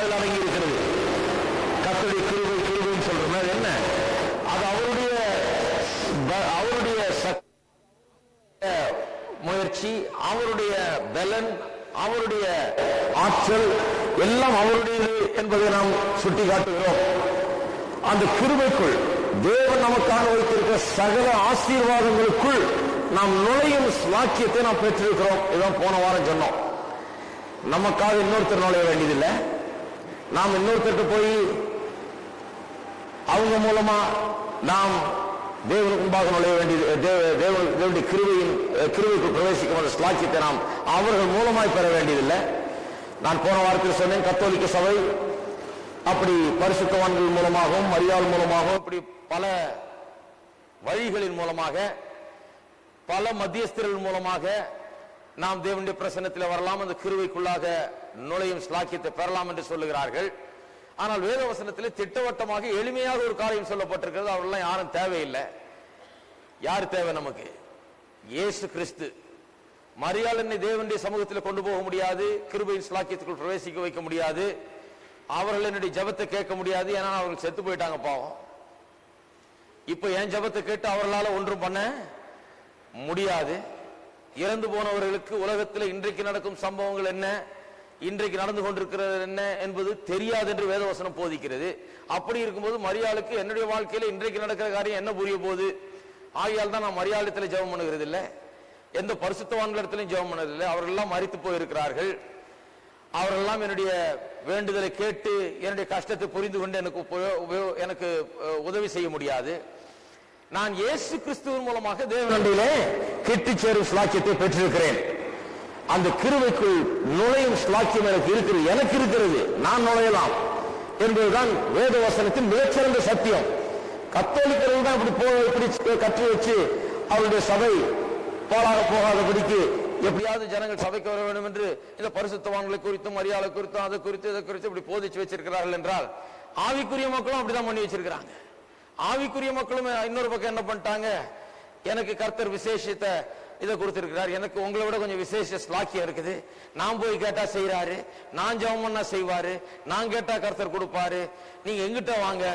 அடங்கி இருக்கிறது. கர்த்தருடைய கிருபை கிருபைன்னு சொல்றோம். அது என்ன? அது அவருடைய முயற்சி, அவருடைய பலன், அவருடைய ஆற்றல் எல்லாம் அவருடையது என்பதை நாம் சுட்டி காட்டுகிறோம். அந்த கிருபைக்குள் தேவன் நமக்காக வைத்திருக்கிற சகல ஆசீர்வாதங்களுக்குள் நாம் நுழையும் வாக்கியத்தை நாம் பெற்றிருக்கிறோம். இதான் போன வாரம் சொன்னோம். நமக்காக இன்னொருத்தர் நுழைய வேண்டியதில்லை. நாம் இன்னொருத்தருக்கு போய் அவங்க மூலமா நாம் தேவனுக்கு முன்பாக நுழைய வேண்டியது, தேவனுடைய கிருபைக்கு பிரவேசிக்கும் ஸ்லாக்கியத்தை நாம் அவர்கள் மூலமாய் பெற வேண்டியதில்லை. நான் போன வாரத்தில் சொன்னேன், கத்தோலிக்க சபை அப்படி பரிசுத்தவான்கள் மூலமாகவும் மரியாள் மூலமாகவும் இப்படி பல வழிகளின் மூலமாக பல மத்தியஸ்தர்கள் மூலமாக நாம் தேவனுடைய பிரசன்னத்தில் வரலாம், அந்த கிருபைக்குள்ளாக நுழையும் ஸ்லாக்கியத்தை பெறலாம் என்று சொல்லுகிறார்கள். ஆனால் வேத வசனத்திலே திட்டவட்டமாக எளிமையாக ஒரு காரியம் சொல்லப்பட்டிருக்கிறது. அவர்களெல்லாம் யாரும் தேவையில்லை. யார் தேவை நமக்கு? இயேசு கிறிஸ்து. மரியாள் என்னை தேவனுடைய சமூகத்தில் கொண்டு போக முடியாது, கிருபையின் ஸ்லாக்கியத்துக்குள் பிரவேசிக்க வைக்க முடியாது, அவர்கள் என்னுடைய ஜபத்தை கேட்க முடியாது. ஏன்னா அவர்கள் செத்து போயிட்டாங்க பாவம். இப்ப என் ஜபத்தை கேட்டு அவர்களால் ஒன்றும் பண்ண முடியாது. இறந்து போனவர்களுக்கு உலகத்தில் இன்றைக்கு நடக்கும் சம்பவங்கள் என்ன, இன்றைக்கு நடந்து கொண்டிருக்கிறது என்ன என்பது தெரியாது என்று வேதவசனம் போதிக்கிறது. அப்படி இருக்கும்போது மரியாளுக்கு என்னுடைய வாழ்க்கையில இன்றைக்கு நடக்கிற காரியம் என்ன புரிய போகுது? ஆகையால் தான் நான் மரியாளத்தில் ஜெபம் பண்ணுகிறது இல்லை, எந்த பரிசுத்தவான்களிடத்திலும் ஜெபம் பண்ணது இல்லை. அவர்கள் எல்லாம் மரித்து போயிருக்கிறார்கள். அவர்கள் எல்லாம் என்னுடைய வேண்டுதலை கேட்டு என்னுடைய கஷ்டத்தை புரிந்து கொண்டு எனக்கு உதவி செய்ய முடியாது. நான் இயேசு கிறிஸ்துவின் மூலமாக தேவனண்டையிலே கிட்டி சேரும் ஸ்லாக்கியத்தை பெற்றிருக்கிறேன். அந்த கிருபைக்குள் நுழையும் ஸ்லாக்கியம் எனக்கு இருக்கிறது. நான் நுழையலாம் என்பதுதான் வேத வசனத்தின் மிகச்சிறந்த சத்தியம். கத்தோலிக்கர்கள் தான் இப்படி கற்று வச்சு அவருடைய சபை பாழாக போகாதபடிக்கு எப்படியாவது ஜனங்கள் சபைக்கு வர வேண்டும் என்று இந்த பரிசுத்தவான்களை குறித்தும் மரியாதை குறித்தும் அதை குறித்து இதை குறித்து இப்படி போதிச்சு வச்சிருக்கிறார்கள் என்றால், ஆவிக்குரிய மக்களும் அப்படிதான் பண்ணி வச்சிருக்கிறாங்க. ஆவிக்குரிய மக்களும் இன்னொரு பக்கம் என்ன பண்ணிட்டாங்க, எனக்கு கர்த்தர் விசேஷத்தை இதை கொடுத்திருக்கிறார், எனக்கு உங்களை விட கொஞ்சம் விசேஷ ஸ்லாக்கியம் இருக்குது, நான் போய் கேட்டா செய்யறாரு, நான் ஜெபம் பண்ணா செய்வாரு, நான் கேட்டா கர்த்தர் கொடுப்பாரு, நீங்க எங்கிட்ட வாங்க,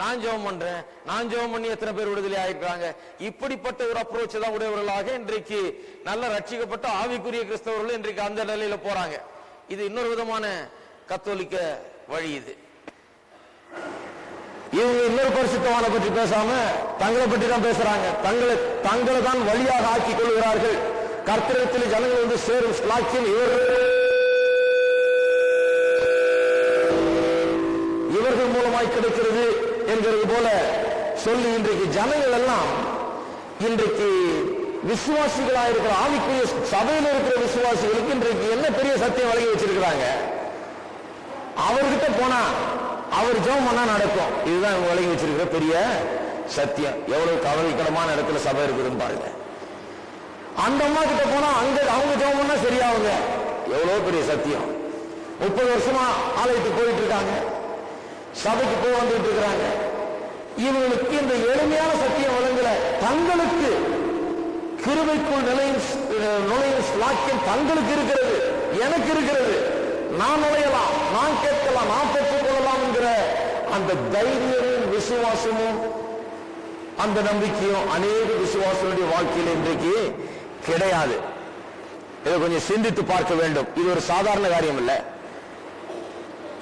நான் ஜெபம் பண்றேன், நான் ஜெபம் பண்ணி எத்தனை பேர் விடுதலை ஆயிருக்காங்க. இப்படிப்பட்ட ஒரு அப்ரோச் தான் உடையவர்களாக இன்றைக்கு நல்ல ரட்சிக்கப்பட்ட ஆவிக்குரிய கிறிஸ்தவர்கள் இன்றைக்கு அந்த நிலையில போறாங்க. இது இன்னொரு விதமான கத்தோலிக்க வழி. இது இவங்க இன்னொரு பரிசுத்தவானை பற்றி பேசாம தங்களை பற்றி தான் பேசுறாங்க. தங்களை தான் வழியாக ஆக்கிக் கொள்கிறார்கள். கர்த்தரிடத்தில் ஜனங்கள் வந்து சேரும் ஸ்லாக்கியம் இவர்கள் மூலமாய் கிடைக்கிறது என்கிறது போல சொல்லி இன்றைக்கு ஜனங்கள் எல்லாம் இன்றைக்கு விசுவாசிகளாக ஆவிக்குரிய சபையில் இருக்கிற விசுவாசிகளுக்கு இன்றைக்கு என்ன பெரிய சத்தியம் வழங்கி வச்சிருக்கிறாங்க. அவர்கிட்ட போனா அவர் ஜெபம் பண்ணா நடக்கும். இதுதான் இவங்க வழங்கி வச்சிருக்கிற பெரிய சத்தியம். எவ்வளவு கவலைக்கிடமான இடத்துல சபை இருக்குதுன்னு பாருங்க. அந்த அம்மா கிட்ட போனா அவங்க ஜெபம் பண்ணா சரியாவுங்க. எவ்வளவு பெரிய சத்தியம். 30 வருஷமா ஆலயத்துக்கு போயிட்டு இருக்காங்க, சபைக்கு போய் வந்துட்டு இருக்கிறாங்க. இவங்களுக்கு இந்த எளிமையான சத்தியம் வழங்கல. தங்களுக்கு கிருபைக்குள் நுழையும் ஸ்லாக்கியம் தங்களுக்கு இருக்கிறது, எனக்கு இருக்கிறது, நான் நுழையலாம், நான் கேட்கலாம், நான் பெற்றுக் கொள்ளலாம் என்கிற அந்த தைரியமும் விசுவாசமும் அந்த நம்பிக்கையும் அநேக விசுவாசனுடைய வாழ்க்கையில் இன்றைக்கு கிடையாது. இதை கொஞ்சம் சிந்தித்து பார்க்க வேண்டும். இது ஒரு சாதாரண காரியம் இல்லை,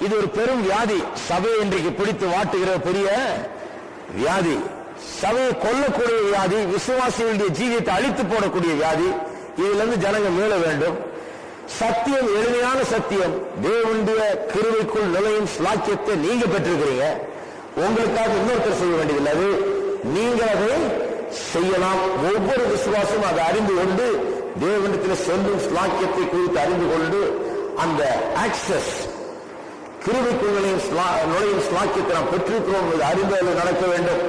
இது ஒரு பெரும் வியாதி. சபையை இன்றைக்கு பிடித்து வாட்டுகிற பெரிய வியாதி, சபையை கொல்லக்கூடிய வியாதி, விசுவாசிகளுடைய ஜீவியத்தை அழித்து போடக்கூடிய வியாதி. இதுல இருந்து ஜனங்கள் மீள வேண்டும். சத்தியம் எளிமையான சத்தியம். தேவனுடைய கிருபைக்குள் நுழையும் ஸ்லாக்கியத்தை நீங்க பெற்றிருக்கிறீங்க. உங்களுக்காக இன்னொருத்தர் செய்ய வேண்டியதில்லை, அது நீங்க அதை செய்யலாம். ஒவ்வொரு விசுவாசமும் அதை அறிந்து கொண்டு தேவனிடத்தில் செல்லும் ஸ்லாக்கியத்தை குறித்து அறிந்து கொண்டு அந்த ஆக்சஸ் கிருபைக்குள் நுழையும் ஸ்லாக்கியத்தை நாம் பெற்றிருக்கிறோம் என்பது அறிந்து அதில் நடக்க வேண்டும்.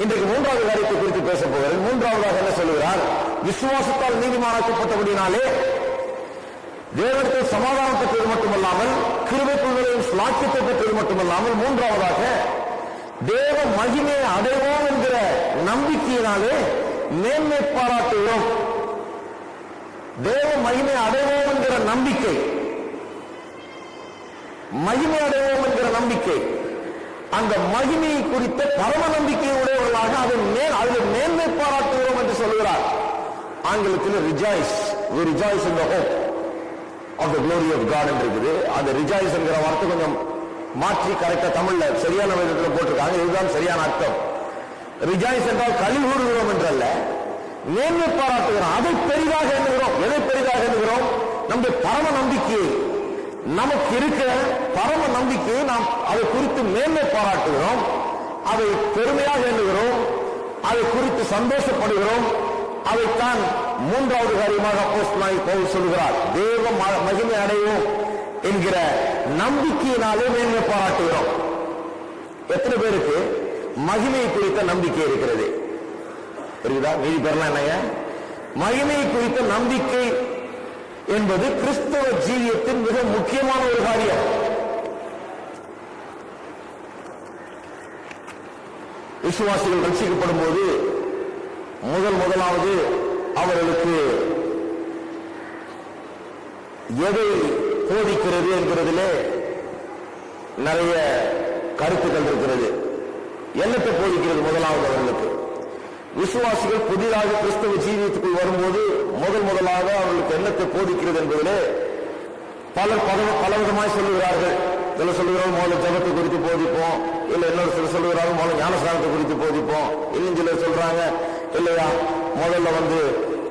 இன்றைக்கு 3வது காரியத்தை குறித்து பேச போகிறேன். 3வதாக என்ன சொல்லுகிறார்? விசுவாசத்தால் நீதிமானாக்கப்பட்டபடினாலே தேவனிடத்தில் சமாதானம் பெற்றது மட்டுமல்லாமல் கிருபைக்குள் நுழையும் ஸ்லாக்கியத்தை பெற்றது மட்டுமல்லாமல் 3வதாக தேவ மகிமையை அடைவோம் என்கிற நம்பிக்கையினாலே மேன்மை பாராட்டுகிறோம். தேவ மகிமை அடைவோம் என்கிற நம்பிக்கை மகிமை அடைவோம் என்கிற நம்பிக்கை, அந்த மகிமையை குறித்த பரம நம்பிக்கை உடையவர்களாக அதில் மேன்மை பாராட்டுகிறோம் என்று சொல்கிறார். ஆங்கிலத்தில் rejoice, we rejoice in the hope of the glory of God என்று இருக்குது. அந்த ரிஜாய்ஸ் என்கிற வார்த்தை கொஞ்சம் மாற்றி கரெக்டா தமிழ்ல சரியான விதத்தில் போட்டிருக்காங்க. இதுதான் சரியான அர்த்தம். ரிஜாய்ஸ் என்றால் களி கூறுகிறோம் என்றல்ல, மேன்மை பாராட்டுகிறோம். அதை பெரிதாக எண்ணுகிறோம். எதை பெரிதாக எண்ணுகிறோம்? நம்முடைய பரம நம்பிக்கையை, நமக்கு இருக்கிற பரம நம்பிக்கையை நாம் அதை குறித்து மேன்மை பாராட்டுகிறோம், அதை பெருமையாக எண்ணுகிறோம், அதை குறித்து சந்தோஷப்படுகிறோம். அதைத்தான் மூன்றாவது காரியமாக அப்போஸ்தலனாகிய பவுல் சொல்கிறார். தேவ மகிமை அடைவோம் என்கிற நம்பிக்கையினாலே மேன்மை பாராட்டுகிறோம். எத்தனை பேருக்கு மகிமை குறித்த நம்பிக்கை இருக்கிறது? புரியுதா? மீதி பேர்லாம் என்னங்க? மகிமை குறித்த நம்பிக்கை என்பது கிறிஸ்தவ ஜீவியத்தின் மிக முக்கியமான ஒரு காரியம். விசுவாசிகள் ரட்சிக்கப்படும் போது முதலாவது அவர்களுக்கு எதை போதிக்கிறது என்கிறதிலே நிறைய கருத்துக்கள் இருக்கிறது. என்னத்தை போதிக்கிறது? முதலாவது அவர்களுக்கு விசுவாசிகள் புதிதாக கிறிஸ்தவ ஜீவியத்துக்குள் வரும்போது முதலாக அவர்களுக்கு என்னத்தை போதிக்கிறது என்பதிலே பலர் பலவிதமாய் சொல்லுகிறார்கள். சில சொல்லுகிறார்கள் முதல்ல ஜபத்தை குறித்து போதிப்போம், இல்ல இன்னொரு சில சொல்லுகிறார்கள் முதல்ல ஞானஸ்நானத்தை குறித்து போதிப்போம், இன்னும் சிலர் சொல்றாங்க இல்லையா முதல்ல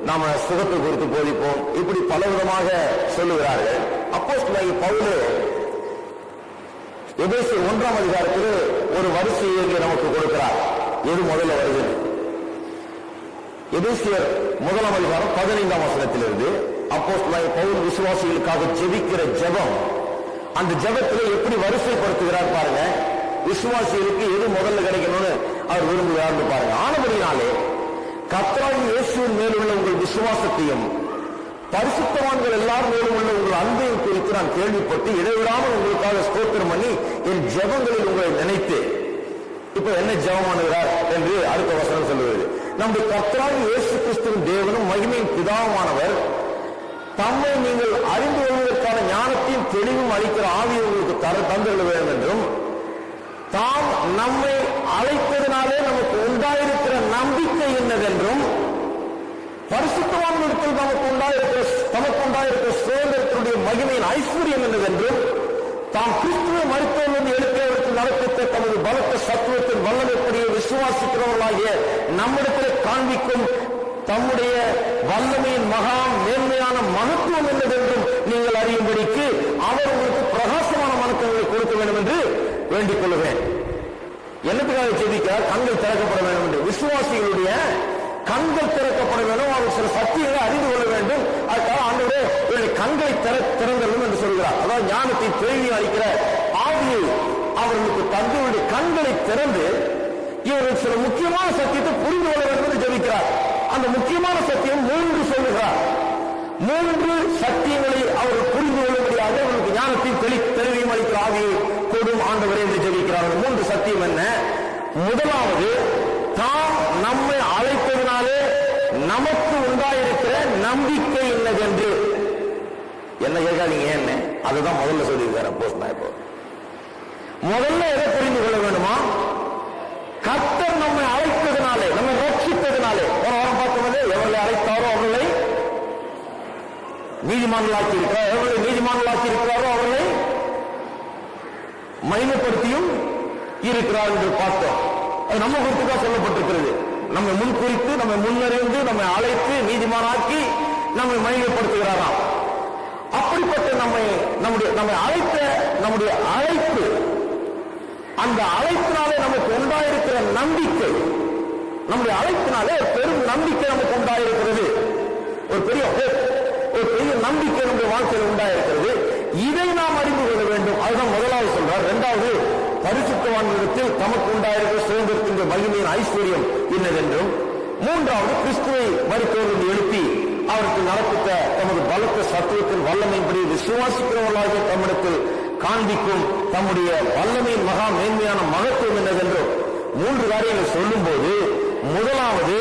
நாம சுகத்தை குறித்து போதிப்போம். இப்படி பலவிதமாக சொல்லுகிறார்கள். அப்போஸ்தலனாகிய பவுல் எபேசியர் 1ஆம் அதிகாரத்தில் ஒரு வரிசையை நமக்கு கொடுக்கிறார். எது முதல்ல வருகிறது? எபேசியர் 1ஆம் அதிகாரம் 15ஆம் வசனத்திலிருந்து அப்போஸ்தலனாகிய பவுல் விசுவாசிகளுக்காக ஜெபிக்கிற ஜெபம், அந்த ஜெபத்திலே எப்படி வரிசைப்படுத்துகிறார் பாருங்க. விசுவாசிகளுக்கு எது முதல்ல கிடைக்கணும்னு அவர் விரும்புகிறார் பாருங்க. ஆனபடினாலே கர்த்தராகிய இயேசுவின் மேலுள்ள உங்கள் விசுவாசத்தையும் பரிசுத்தவான்கள் எல்லாரும் மேலும் உள்ள உங்கள் அன்பையும் குறித்து நான் கேள்விப்பட்டு இடைவிடாமல் உங்களுக்காக ஸ்தோத்திரம் பண்ணி என் ஜெபங்களில் உங்களை நினைத்து. இப்ப என்ன ஜெபம் பண்ணுகிறார் என்று அடுத்த வசனம் சொல்லுகிறது. நம்முடைய கர்த்தராகிய இயேசு கிறிஸ்துவின் தேவனும் மகிமையின் பிதாவுமானவர் தம்மை நீங்கள் அறிந்து கொள்வதற்கான ஞானத்தையும் தெளிவும் அளிக்கிற ஆவியை உங்களுக்கு தந்துள்ள வேண்டும் என்றும், தாம் நம்மை அழைத்ததினாலே நமக்கு உண்டாயிருக்கிற நம்பிக்கை என்னதென்றும், பரிசுத்தவான்களிடத்தில் நமக்கு உண்டாயிருக்கிற சுதந்திரத்தினுடைய மகிமையின் ஐஸ்வர்யம் என்னதென்றும், தாம் கிறிஸ்துவை மரித்தோரிலிருந்து எழுப்பியவருக்கு நடப்பித்த தமது பலத்த சத்துவத்தின் வல்லமைப்படியே விசுவாசிக்கிறவர்களாகிய நம்மிடத்தில் காண்பிக்கும் தம்முடைய வல்லமையின் மகா மேன்மையான மகத்துவம் என்னதென்றும் நீங்கள் அறியும்படிக்கு அவர் உங்களுக்கு பிரகாசமான மனக்கங்களை கொடுக்க வேண்டும் என்று வேண்டிக் கொள்ளுவேன். என்னத்துக்காக ஜெபிக்கிறார்? கண்கள் திறக்கப்பட வேண்டும் என்று. விசுவாசிகளுடைய கண்கள் திறக்கப்பட வேண்டும், அவர் சில சத்தியங்களை அறிந்து கொள்ள வேண்டும். அதுக்காக ஆண்டவரே கண்களை திறந்தலும் என்று சொல்கிறார். அதாவது ஞானத்தை தெளிவு அளிக்கிற ஆவியை அவர்களுக்கு தங்களுடைய கண்களை திறந்து இவர்கள் சில முக்கியமான சத்தியத்தை புரிந்து கொள்ள வேண்டும் என்று ஜெபிக்கிறார். அந்த முக்கியமான சத்தியம் 3 சொல்லுகிறார். 3 சத்தியங்களை அவர்கள் புரிந்து கொள்ளும்படியாக அவர்களுக்கு ஞானத்தையும் தெளிவையும் அளிக்கிற ஆவியை கொடும் ஆண்டவரே என்று ஜெபிக்கிறார்கள். 3 சத்தியம் என்ன? முதலாவது, தாம் நம்மை அழைத்ததினாலே நமக்கு உண்டாயிருக்கிற நம்பிக்கை என்னதென்று. என்ன கேட்காதீங்க, என்ன அதுதான் முதல்ல சொல்லியிருக்காரு அப்போஸ்தலனாகிய பவுல். முதல்ல எதை புரிந்து கொள்ள வேண்டுமா? கர்த்தர் நம்மை அழைத்ததினாலே, நம்மை ரட்சித்ததினாலே. போன வாரம் பார்த்தோம், எவர்களை அழைத்தாரோ அவர்களை நீதிமான்களாக்கி இருக்கிறார், எவர்களை நீதிமான்களாக்கி இருக்கிறாரோ அவர்களை மகிமைப்படுத்தியும் இருக்கிறார் என்று பார்த்தோம். அது நம்ம குறித்து தான் சொல்லப்பட்டிருக்கிறது. நம்மை முன் குறித்து, நம்மை முன்னறிந்து, நம்மை அழைத்து நீதிமானாக்கி நம்மை மகிமைப்படுத்துகிறாராம். அப்படிப்பட்ட நம்மை அழைத்த நம்முடைய அழைப்பு, அந்த அழைப்பினாலே நமக்கு உண்டாயிருக்கிற நம்பிக்கை, நம்முடைய அழைப்பினாலே பெரும் நம்பிக்கை நமக்கு உண்டாயிருக்கிறது. ஒரு பெரிய நம்பிக்கை நம்முடைய வாழ்க்கையில் உண்டாயிருக்கிறது. இதை நாம் அறிந்து கொள்ள வேண்டும். அதுதான் முதலாவது சொல்றார். இரண்டாவது, பரிசுத்தவான்களிடத்தில் தமக்கு உண்டாயிருக்கிற சுதந்திரத்தின் மகிமையின் ஐஸ்வர்யம் என்னதென்றும், மூன்றாவது, கிறிஸ்துவை மரித்தோரிலிருந்து எழுப்பி அவருக்கு நடப்பித்த தமது பலத்த சத்துவத்தின் வல்லமையின்படி விசுவாசிக்கிறவர்களாக தம்மிடத்தில் காண்பிக்கும் தம்முடைய வல்லமையின் மகா மேன்மையான மகத்துவம் என்னதென்றும் 3 காரியங்கள் சொல்லும் போது, முதலாவது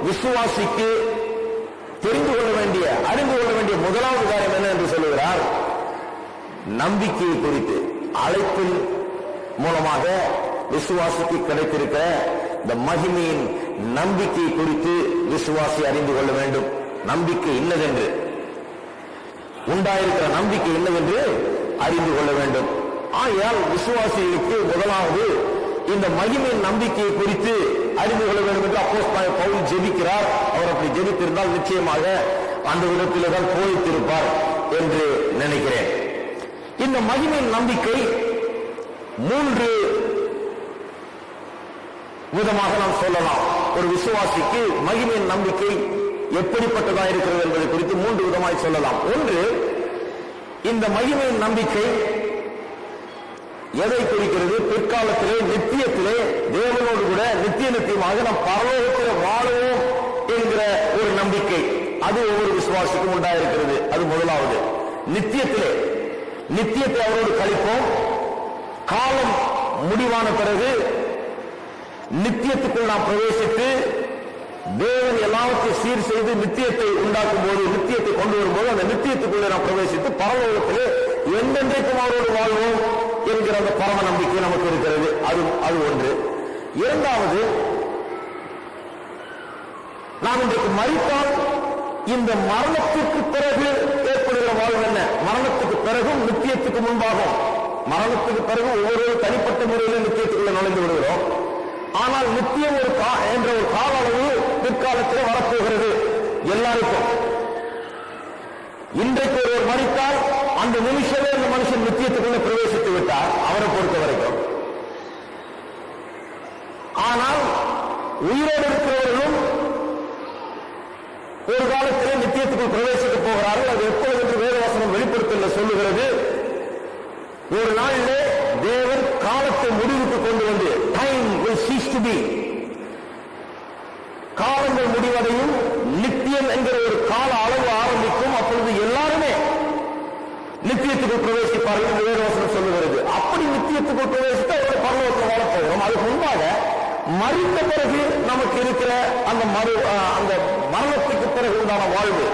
விசுவாசிக்கு தெரிந்து கொள்ள வேண்டிய, அறிந்து கொள்ள வேண்டிய முதலாவது காரியம் என்ன என்று சொல்லுகிறார்? நம்பிக்கையை குறித்து. அழைப்பின் மூலமாக விசுவாசிக்கு கிடைத்திருக்கிற இந்த மகிமையின் நம்பிக்கை குறித்து விசுவாசி அறிந்து கொள்ள வேண்டும். நம்பிக்கை இன்னதென்று, உண்டாயிருக்கிற நம்பிக்கை என்னவென்று அறிந்து கொள்ள வேண்டும். ஆகையால் விசுவாசிகளுக்கு முதலாவது இந்த மகிமையின் நம்பிக்கையை குறித்து அறிந்து கொள்ள வேண்டும் என்று அப்போஸ்தலனாகிய பவுல் ஜெபிக்கிறார். அவர் அப்படி ஜெபித்திருந்தால் நிச்சயமாக அந்த விதத்திலே தான் போதித்திருப்பார் என்று நினைக்கிறேன். இந்த மகிமையின் நம்பிக்கை 3 விதமாக நாம் சொல்லலாம். ஒரு விசுவாசிக்கு மகிமையின் நம்பிக்கை எப்படிப்பட்டதாக இருக்கிறது என்பதை குறித்து 3 விதமாய் சொல்லலாம். ஒன்று, இந்த மகிமையின் நம்பிக்கை எதை குறிக்கிறது? பிற்காலத்திலே நித்தியத்திலே தேவனோடு கூட நித்தியமாக நாம் பரலோகத்தில் வாழுவோம் என்கிற ஒரு நம்பிக்கை, அது ஒவ்வொரு விசுவாசிக்கும் உண்டாயிருக்கிறது. அது முதலாவது. நித்தியத்தை அவரோடு கழிப்போம். காலம் முடிவான பிறகு நித்தியத்துக்குள் நாம் பிரவேசித்து தேவன் எல்லாவற்றையும் சீர் செய்து நித்தியத்தை உண்டாக்கும் போது, நித்தியத்தை கொண்டு வரும்போது அந்த நித்தியத்துக்குள்ளே நாம் பிரவேசித்து பரலோகத்திலே எந்தென்றைக்கும் அவரோடு வாழ்வோம் என்கிற அந்த பரம நம்பிக்கை நமக்கு இருக்கிறது. அது ஒன்று. இரண்டாவது, நாம் இன்றைக்கு மரித்தால் இந்த மரணத்துக்கு பிறகு ஏற்படுகிற வாழ்வு என்ன? மரணத்துக்கு பிறகும் நித்தியத்துக்கு முன்பாகும். மரணத்துக்கு பிறகு ஒவ்வொரு தனிப்பட்ட முறையில் நித்தியத்துக்குள்ள நுழைந்து விடுகிறோம். ஆனால் நித்தியம் என்ற ஒரு கால அளவு பிற்காலத்தில் வரப்போகிறது எல்லாருக்கும். இன்றைக்கு ஒருவர் மரித்தால் அந்த நிமிஷமே அந்த மனுஷன் நித்தியத்துக்குள்ள பிரவேசித்து விட்டார் அவரை பொறுத்த வரைக்கும். ஆனால் உயிரோடு இருக்கிறவர்களும் ஒரு காலத்திலே நித்தியத்துக்குள் பிரவேசிக்க போகிறார்கள். அது எப்பொழுது என்று வேதவசனம் வெளிப்படுத்தல சொல்லுகிறது. ஒரு நாளிலே தேவன் காலத்தை முடிவுக்கு கொண்டு வந்து, time will cease to be, காலங்கள் முடிவடையும், நித்தியம் என்கிற ஒரு கால அளவு ஆரம்பிக்கும். அப்பொழுது எல்லாருமே நித்தியத்துக்குள் பிரவேசிப்பார்கள் என்று வேதவசனம் சொல்லுகிறது. அப்படி நித்தியத்துக்குள் பிரவேசித்து அவர்கள் பரலோகத்தில் வாழப்போகிறோம். அதுக்கு முன்பாக மரித்த பிறகு நமக்கு இருக்கிற அந்த மரணத்துக்கு பிறகு உண்டான வாழ்வு,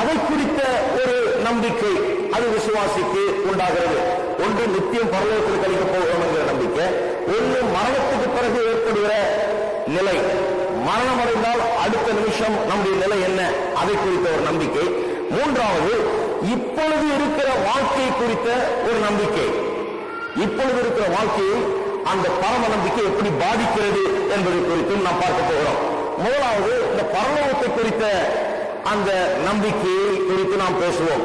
அதை குறித்த ஒரு நம்பிக்கை அது விசுவாசிக்கு உண்டாகிறது. ஒன்று நித்தியம் பரலோகத்தில் கழிக்க போகிறோம் என்கிற நம்பிக்கை. ஒன்று மரணத்துக்கு பிறகு ஏற்படுகிற நிலை, மரணம் அடைந்தால் அடுத்த நிமிஷம் நம்முடைய நிலை என்ன, அதை குறித்த ஒரு நம்பிக்கை. மூன்றாவது, இப்பொழுது இருக்கிற வாழ்க்கை குறித்த ஒரு நம்பிக்கை. இப்பொழுது இருக்கிற வாழ்க்கையை அந்த பரம நம்பிக்கை எப்படி பாதிக்கிறது என்பதை குறித்தும் நாம் பார்க்க போகிறோம். முதலாவது, இந்த பரலோகத்தை குறித்த அந்த நம்பிக்கையை குறித்து நாம் பேசுவோம்.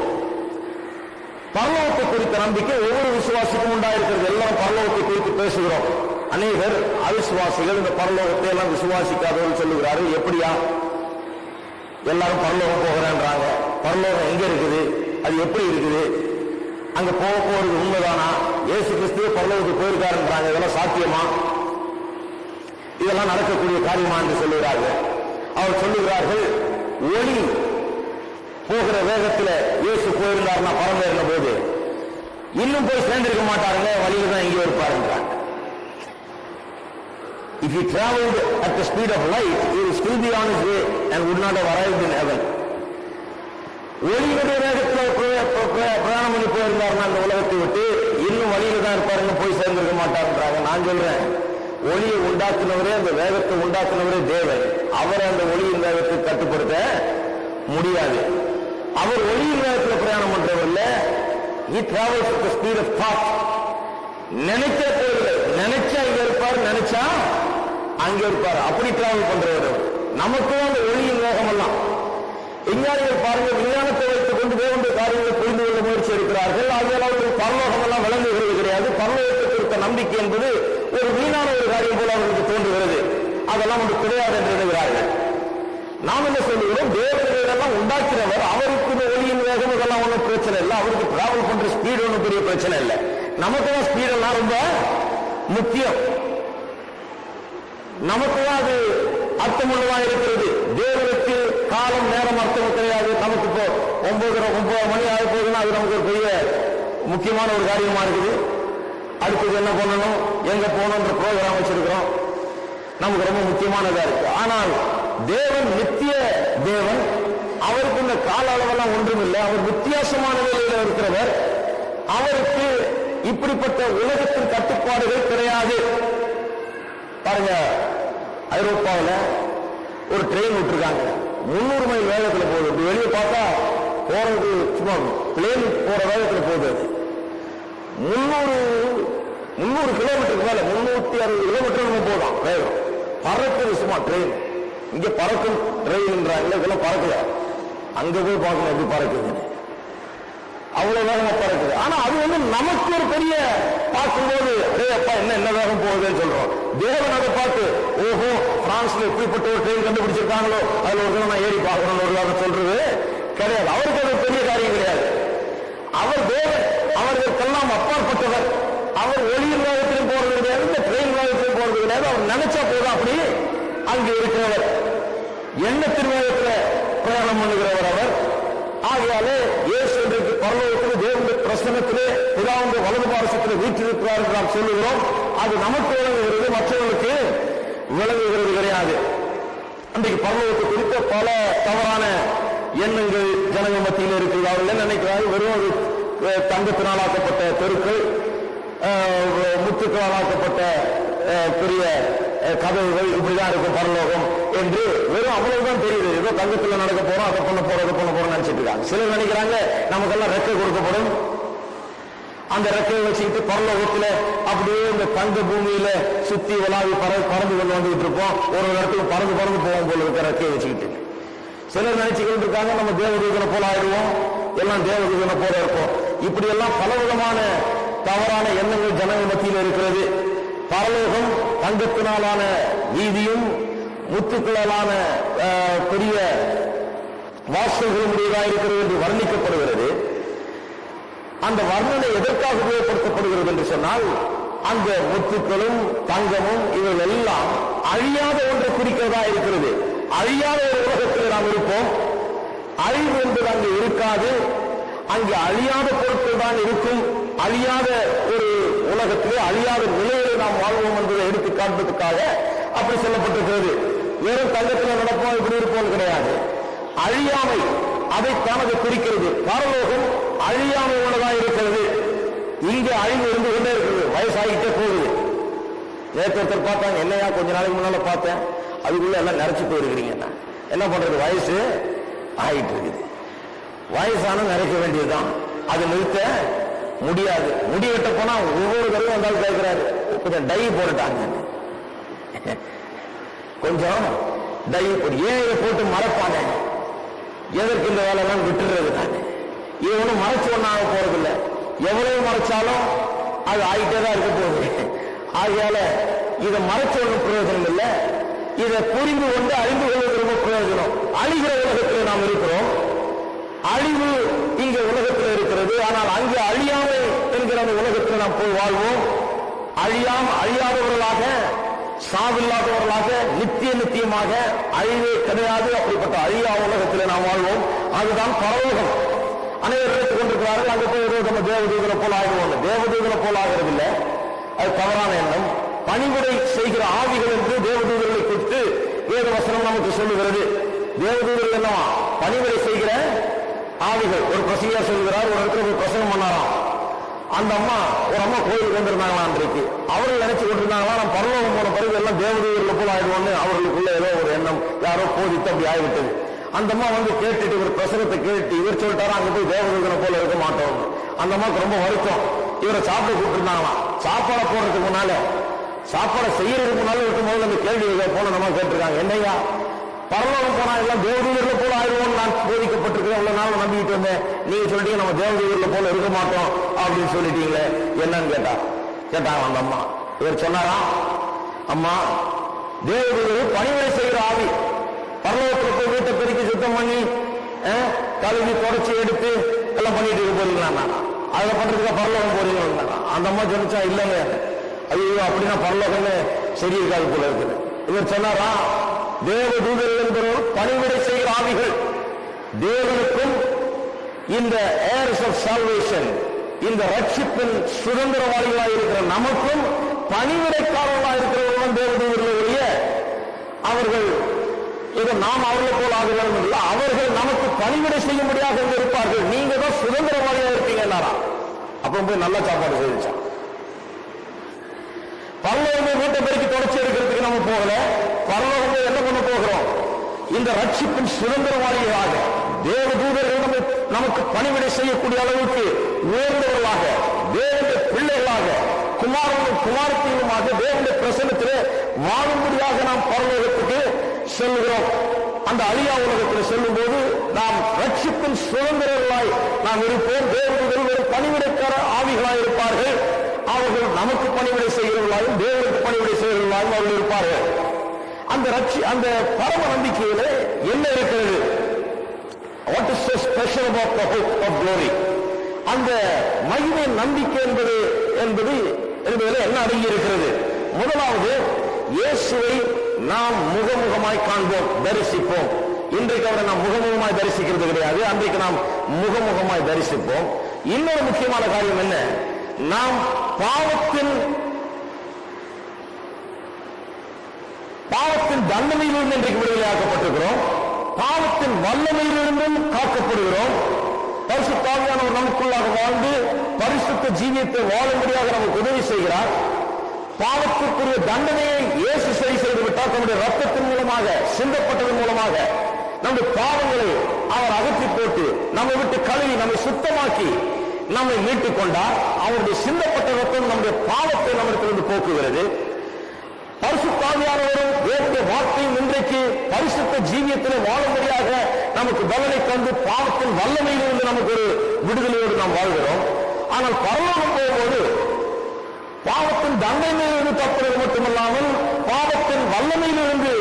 பரலோகத்தை குறித்த நம்பிக்கை ஒவ்வொரு விசுவாசிக்கும் உண்டாயிருக்கிறது. எல்லாரும் பரலோகத்தை குறித்து பேசுகிறோம். அநேகர் அவிசுவாசிகள் இந்த பரலோகத்தை எல்லாம் விசுவாசிக்காதவர்கள் சொல்லுகிறார்கள். எப்படியா எல்லாரும் பரலோகம் போகிறேன்றாங்க? பரலோகம் எங்க இருக்குது? அது எப்படி இருக்குது? அங்க போறது உண்மைதானா? இயேசு கிறிஸ்துவே பரலோகத்துக்கு போயிருக்காருன்றாங்க. இதெல்லாம் சாத்தியமா? இதெல்லாம் நடக்கக்கூடிய காரியமா என்று சொல்லுகிறார்கள். அவர் சொல்லுகிறார்கள், ஒளி போகிற வேகத்தில் இயேசு போயிருந்தாருன்னா பரம்பேறின போது இன்னும் போய் சேர்ந்திருக்க மாட்டாருங்க, வழியில தான் எங்கேயோ இருப்பாருன்றாங்க. If he traveled at the speed of light, he would still be on his way and would not have arrived in heaven. ஒளியுடைய வேகத்தில் பிரயாணம் பண்ணி போயிருந்தாருன்னா அந்த உலகத்தை விட்டு இன்னும் வழியில தான் இருப்பாருங்க, போய் சேர்ந்திருக்க மாட்டாருன்றாங்க. நான் சொல்றேன், ஒளியை உண்டாக்குனவரே, அந்த வேகத்தை உண்டாக்குனவரே தேவன். அவர் அந்த ஒளியின் வேகத்தை கட்டுப்படுத்த முடியாது. அவர் ஒளியின் வேகத்தில் பிரயாணம் பண்றவர் இல்ல. He travels at the speed of thought. நினைக்க போதில்லை, நினைச்சா இங்க இருப்பார், நினைச்சா அங்க இருப்பார். அப்படி டிராவல் பண்றவர். நமக்கு அந்த ஒளியின் வேகம் எல்லாம் விஞ்ஞானிகள் பாருங்க, விஞ்ஞானத்தை வைத்துக் கொண்டு தேவனுடைய காரியங்களை புரிந்து கொள்ள முயற்சி இருக்கிறார்கள். அதனால் அவர்கள் பரலோகம் எல்லாம் விளங்குகிறது கிடையாது. பரலோகத்தை குறித்த நம்பிக்கை என்பது ஒரு வீணான ஒரு காரியம் போல அவர்களுக்கு தோன்றுகிறது. அதெல்லாம் ஒன்று கிடையாது என்று எண்ணுகிறார்கள். நாம் என்ன சொல்லுகிறோம்? தேவதைகளெல்லாம் உண்டாக்கிறவர், அவருக்கு இந்த ஒளியின் வேகம் இதெல்லாம் ஒன்றும் பிரச்சனை இல்லை. அவருக்கு டிராவல் பண்ற ஸ்பீடு ஒன்றும் பெரிய பிரச்சனை இல்லை. நமக்கு தான் ஸ்பீடெல்லாம் ரொம்ப முக்கியம். நமக்கு தான் அது அர்த்தமுள்ளதா இருக்கிறது. தேவனுக்கு காலம் நேரம் அர்த்தம் கிடையாது. நமக்கு இப்போ 9 மணி ஆகி போகுதுன்னா அது நமக்கு ஒரு பெரிய முக்கியமான ஒரு காரியமா இருக்குது. அடுத்தது என்ன பண்ணணும், எங்க போகணுன்ற ப்ரோக்ராம் வச்சிருக்கிறோம், நமக்கு ரொம்ப முக்கியமானதா இருக்கு. ஆனால் தேவன் நித்திய தேவன், அவருக்கு இந்த கால அளவெல்லாம் ஒன்றும் இல்லை. அவர் வித்தியாசமான நிலையில இருக்கிறவர். அவருக்கு இப்படிப்பட்ட உலகத்தின் கட்டுப்பாடுகள் கிடையாது. பாருங்க, ஐரோப்பாவில் ஒரு ட்ரெயின் விட்டுருக்காங்க, 300 மைல் வேகத்தில் போகுது. இப்படி வெளியே பார்த்தா போறது சும்மா பிளேன் போற வேகத்தில் போகுது. 300 கிலோமீட்டருக்கு மேல 360 கிலோமீட்டர் நம்ம போதும் வேகம். பறக்குது சும்மா ட்ரெயின். இங்க பறக்கும் ட்ரெயின்ன்றாங்க, இதெல்லாம் பறக்கல. அங்க போய் பார்க்கணும் எப்படி பறக்குது, அவ்வளவு வேகமா பறக்குது. ஆனா அது நமக்கு ஒரு பெரிய பார்க்கும்போது அப்பா என்ன வேகம் போகுதுன்னு சொல்றோம். தேவன் அதை பார்த்து ஓஹோ பிரான்ஸ்ல எப்படிப்பட்ட ஒரு ட்ரெயின் கண்டுபிடிச்சிருக்காங்களோ அதுல ஒரு நான் ஏறி பார்க்கணும்னு ஒரு வேகம் சொல்றது கிடையாது. அவருக்கு அது பெரிய காரியம் கிடையாது. அவர் தேவன், அவர்களுக்கெல்லாம் அப்பாற்பட்டவர். அவர் ஒளியின் வேகத்திலும் போறது கிடையாது, இந்த ட்ரெயின் வேகத்திலும் போறது கிடையாது. அவர் நினைச்சா போதும் அப்படி அங்கு இருக்கிறவர். எண்ணத்தின் வேகத்தில் பிரயாணம் பண்ணுகிறவர் அவர். ஆகையாலே இயேசு இன்றைக்கு பரலோகத்தில் தேவனுடைய பிரசன்னத்திலே பிதாவுடைய வலது பாரசத்தில் வீற்றிருக்கிறார் என்று நாம் சொல்லுகிறோம். அது நமக்கு விளங்குகிறது, மற்றவர்களுக்கு விளங்குகிறது கிடையாது. அன்றைக்கு பரலோகத்தை குறித்த பல தவறான எண்ணங்கள் ஜனங்க மத்தியில் இருக்கிறது. அவர்கள் என்ன நினைக்கிறார்கள், வெறும் தங்கத்தினால் ஆக்கப்பட்ட தெருக்கள், முத்துக்களால் ஆக்கப்பட்ட பெரிய கதவுகள், இப்படிதான் இருக்கும் பரலோகம் என்று வெறும் அவ்வளவுதான் தெரியுது. ஏதோ தங்கத்தில் நடக்க போறோம், அதை பண்ண போறோம் நினைச்சிட்டு இருக்காங்க. சிலர் நினைக்கிறாங்க நமக்கெல்லாம் ரெக்கை கொடுக்கப்படும், அந்த ரெக்கையை வச்சுக்கிட்டு பரலோகத்துல அப்படியே இந்த தங்க பூமியில சுத்தி விளாவி பறந்து கொண்டு வந்துகிட்டு இருப்போம். ஒரு இடத்துல பறந்து போவோம் போல இருக்க ரெக்கையை வச்சுக்கிட்டு சிலர் நினைச்சுக்கிட்டு இருக்காங்க நம்ம தேவதூதனை போல ஆயிடுவோம், எல்லாம் தேவதூதனை போல இருப்போம். இப்படி எல்லாம் பலவிதமான தவறான எண்ணங்கள் ஜனங்க மத்தியில் இருக்கிறது. பரலோகம் தங்கத்தினாலான வீதியும் முத்துக்களாலான பெரிய வாசல்களும் உடையதாக இருக்கிறது என்று வர்ணிக்கப்படுகிறது. அந்த வர்ணனை எதற்காக உபயோகப்படுத்தப்படுகிறது என்று சொன்னால், அந்த முத்துக்களும் தங்கமும் இவர்கள் எல்லாம் அழியாத ஒன்றை குறிக்கிறதா இருக்கிறது. அழியாத ஒரு உலகத்தில் நாம் இருப்போம். அழிவு என்பது அங்கு இருக்காது, அங்கே அழியாத பொருட்கள் தான் இருக்கும். அழியாத ஒரு உலகத்திலே அழியாத நிலையிலே நாம் வாழ்வோம் என்பதை எடுத்து காண்பதற்காக அப்படி சொல்லப்பட்டிருக்கிறது. வெறும் தங்கத்தில் நடப்போம் இப்படி இருப்போம் கிடையாது. அழியாமை அதைத்தான் அது குறிக்கிறது. பரலோகம் அழியாமை உள்ளதாக இருக்கிறது. இங்கே அழிவு இருந்து கொண்டே இருக்கிறது, வயசாகிட்டே போகுது. நேற்று ஒருத்தர் பார்த்தாங்க, என்னையா கொஞ்ச நாளைக்கு முன்னால பார்த்தேன், அதுக்குள்ள எல்லாம் நிறைச்சு போயிருக்கிறீங்க. என்ன பண்றது, வயசு ஆகிட்டு இருக்குது. வயசான நிறைக்க வேண்டியதுதான், அது நிறுத்த முடியாது. முடி வெட்ட போனா ஒவ்வொரு தடவை வந்தாலும் கேட்கிறாரு, கொஞ்சம் டை போட்டுட்டாங்க, கொஞ்சம் டை போட்டு. ஏன் இதை போட்டு மறைப்பாங்க, எதற்கு இந்த வேலை எல்லாம் விட்டுறது தானே. இது ஒன்றும் மறைச்சு ஒன்றாக போறதில்லை, எவ்வளவு மறைச்சாலும் அது ஆகிட்டே தான் இருக்க போகுது. ஆகையால இதை மறைச்சு ஒன்றும் பிரயோஜனம் இல்லை, இதை புரிந்து கொண்டு அறிந்து கொள்வது ரொம்ப பிரயோஜனம். அழிகிற உலகத்தில் நாம் இருக்கிறோம், அழிவு இங்க உலகத்தில் இருக்கிறது. ஆனால் அங்கே அழியாமை என்கிற அந்த உலகத்தில் நாம் போய் வாழ்வோம். அழியாதவர்களாக, சாவில்லாதவர்களாக, நித்தியமாக அழிவே கிடையாது. அப்படிப்பட்ட அழியா உலகத்தில் நாம் வாழ்வோம். அதுதான் பரலோகம். அனைவரும் கேட்டுக் கொண்டிருக்கிறார்கள், அங்கே போய் நம்ம தேவதூதனை போல ஆகிடுவோம். தேவதூதனை போல ஆகிறது இல்லை, அது தவறான எண்ணம். பணிவிடை செய்கிற ஆவிகள் என்று தேவதூதர்களை குறித்து வேத வசனம் நமக்கு சொல்லுகிறது. தேவதூதர்கள் என்னவா, பணிவிடை செய்கிற ஆவிகள். ஒரு பிரசங்கியா சொல்கிறார், ஒரு இடத்துல ஒரு பிரசங்கம் பண்ணாராம். அந்த ஒரு அம்மா கோயிலுக்கு வந்திருந்தாங்களா அன்றைக்கு. அவர்கள் நினைச்சு கொண்டிருந்தாங்களா, நம்ம பரலோகம் போன பிறகு எல்லாம் தேவதூதர்களை போல ஆயிடுவோம்னு அவர்களுக்குள்ள ஏதோ ஒரு எண்ணம் யாரோ போதித்து அப்படி ஆகிவிட்டது. அந்த அம்மா கேட்டுட்டு ஒரு பிரசங்கத்தை கேட்டு இவர் சொல்லிட்டாரா, அங்க போய் தேவதூதனை போல இருக்க மாட்டோம். அந்த அம்மாவுக்கு ரொம்ப வருத்தம். இவரை சாப்பிட கூப்பிட்டுருந்தாங்களாம். சாப்பாடை போடுறதுக்கு முன்னால, சாப்பாடை செய்யறதுக்கு முன்னால இருக்கும் போது அந்த கேள்வி போன நம்ம கேட்டிருக்காங்க, என்னையா பரலோகம் போனா எல்லாம் தேவதூதர்களை போல ஆயிடுவோம் நான் போதிக்கப்பட்டிருக்கிறேன், இவ்வளவு நாள் நம்பிக்கிட்டு வந்தேன், நீங்க சொல்லிட்டீங்க நம்ம தேவதூதர்களை போல இருக்க மாட்டோம் அப்படின்னு சொல்லிட்டீங்களே, என்னன்னு கேட்டாங்க அந்த அம்மா. இவர் சொன்னாரா, அம்மா தேவதூதர் பணிவிடை செய்கிற ஆவி, பரலோகத்தில் போய் வீட்டை பெருக்கி சுத்தம் பண்ணி கழுவி தொடச்சி எடுத்து எல்லாம் பண்ணிட்டு இருக்க போறீங்களா, அதை பண்றதுக்கு பரலோகம் போறீங்களா? அந்த அம்மா சொன்னா இல்லைங்க, ஐயோ அப்படின்னா பரலோகமே சரி இருக்காது போல இருக்குது. இவர் சொன்னாரா, தேவதூதர்கள் என்பவர் பணிவிடை செய்கிற ஆவிகள். தேவனுக்கும் இந்த heirs of salvation, இந்த ரட்சிப்பின் சுதந்திரவாளிகளாக இருக்கிற நமக்கும் பணிவிடைக்காரர்களாக இருக்கிறவர்களும் தேவதூதர்களுடைய அவர்கள் ஏதோ நாம் அவர்களை போல் ஆக வேண்டும் இல்லை, அவர்கள் நமக்கு பணிவிடை செய்யும்படியாக இருப்பார்கள். நீங்க தான் சுதந்திரவாளியாக இருப்பீங்க. அப்புறம் போய் நல்ல சாப்பாடு செய்திச்சான். பரலோகம் வீட்டை பெருக்கி தொடச்சி எடுக்கிறதுக்கு நம்ம போகல. பரலோகம் என்ன பண்ண போகிறோம்? இந்த ரட்சிப்பின் சுதந்திரவாளிகளாக தேவதூதர்கள் நமக்கு பணிவிடை செய்யக்கூடிய அளவுக்கு உயர்ந்தவர்களாக, தேவனுடைய பிள்ளைகளாக, குமாரனும் குமாரத்தையுமாக தேவனுடைய பிரசன்னத்திலே வாழும்படியாக நாம் பரலோகத்துக்கு செல்கிறோம். அந்த அழியா உலகத்தில் செல்லும் போது நாம் ரட்சிப்பின் சுதந்திரர்களாய் நாம் இருப்போம். தேவதூதர்கள் பணிவிடைக்கார ஆவிகளாய் இருப்பார்கள். அவர்கள் நமக்கு பணிவிடை செய்கிறவர்களாயும் தேவனுக்கு பணிவிடை செய்கிறவர்களாயும் அவர்கள் இருப்பார்கள். அந்த பரம நம்பிக்கையில என்ன இருக்கிறது? What is so special about the hope of glory? அந்த மகிமை நம்பிக்கை என்பதில் என்ன அடங்கி இருக்கிறது? முதலாவது, இயேசுவை நாம் முகமுகமாய் காண்போம், தரிசிப்போம். இன்றைக்கு அவரை நாம் முகமுகமாய் தரிசிக்கிறது கிடையாது, அன்றைக்கு நாம் முகமுகமாய் தரிசிப்போம். இன்னொரு முக்கியமான காரியம் என்ன? நாம் பாவத்தின் தண்டனையிலிருந்து இன்றைக்கு விடுதலையாக்கப்பட்டிருக்கிறோம். பாவத்தின் வல்லமையிலிருந்தும் காக்கப்படுகிறோம். பரிசுத்த ஆவியானவர் நமக்குள்ளாக வாழ்ந்து பரிசுத்த ஜீவியத்தை வாழும்படியாக நமக்கு உதவி செய்கிறார். பாவத்திற்குரிய தண்டனையை இயேசு சரி செய்து விட்டார். தன்னுடைய ரத்தத்தின் மூலமாக, சிந்தப்பட்டதன் மூலமாக நம்முடைய பாவங்களை அவர் அகற்றி போட்டு நம்மை விட்டு கழுவி நம்மை சுத்தமாக்கி நம்மை மீட்டுக் கொண்டார். அவருடைய சிந்தப்பட்ட ரத்தம் நம்முடைய பாவத்தை நம்மிடத்திலிருந்து போக்குகிறது. பரிசுத்த ஆவியானவரும் தேவனுடைய வார்த்தையும் இன்றைக்கு பரிசுத்த ஜீவியத்தில் வாழும்படியாக நமக்கு பலனை தந்து பாவத்தின் வல்லமையிலிருந்து நமக்கு ஒரு விடுதலையோடு நாம் வாழ்கிறோம். ஆனால் பரலோகம் போகும்போது பாவத்தின் தண்டனையிலிருந்து தப்புறது மட்டுமல்லாமல் பாவத்தின் வல்லமையிலிருந்து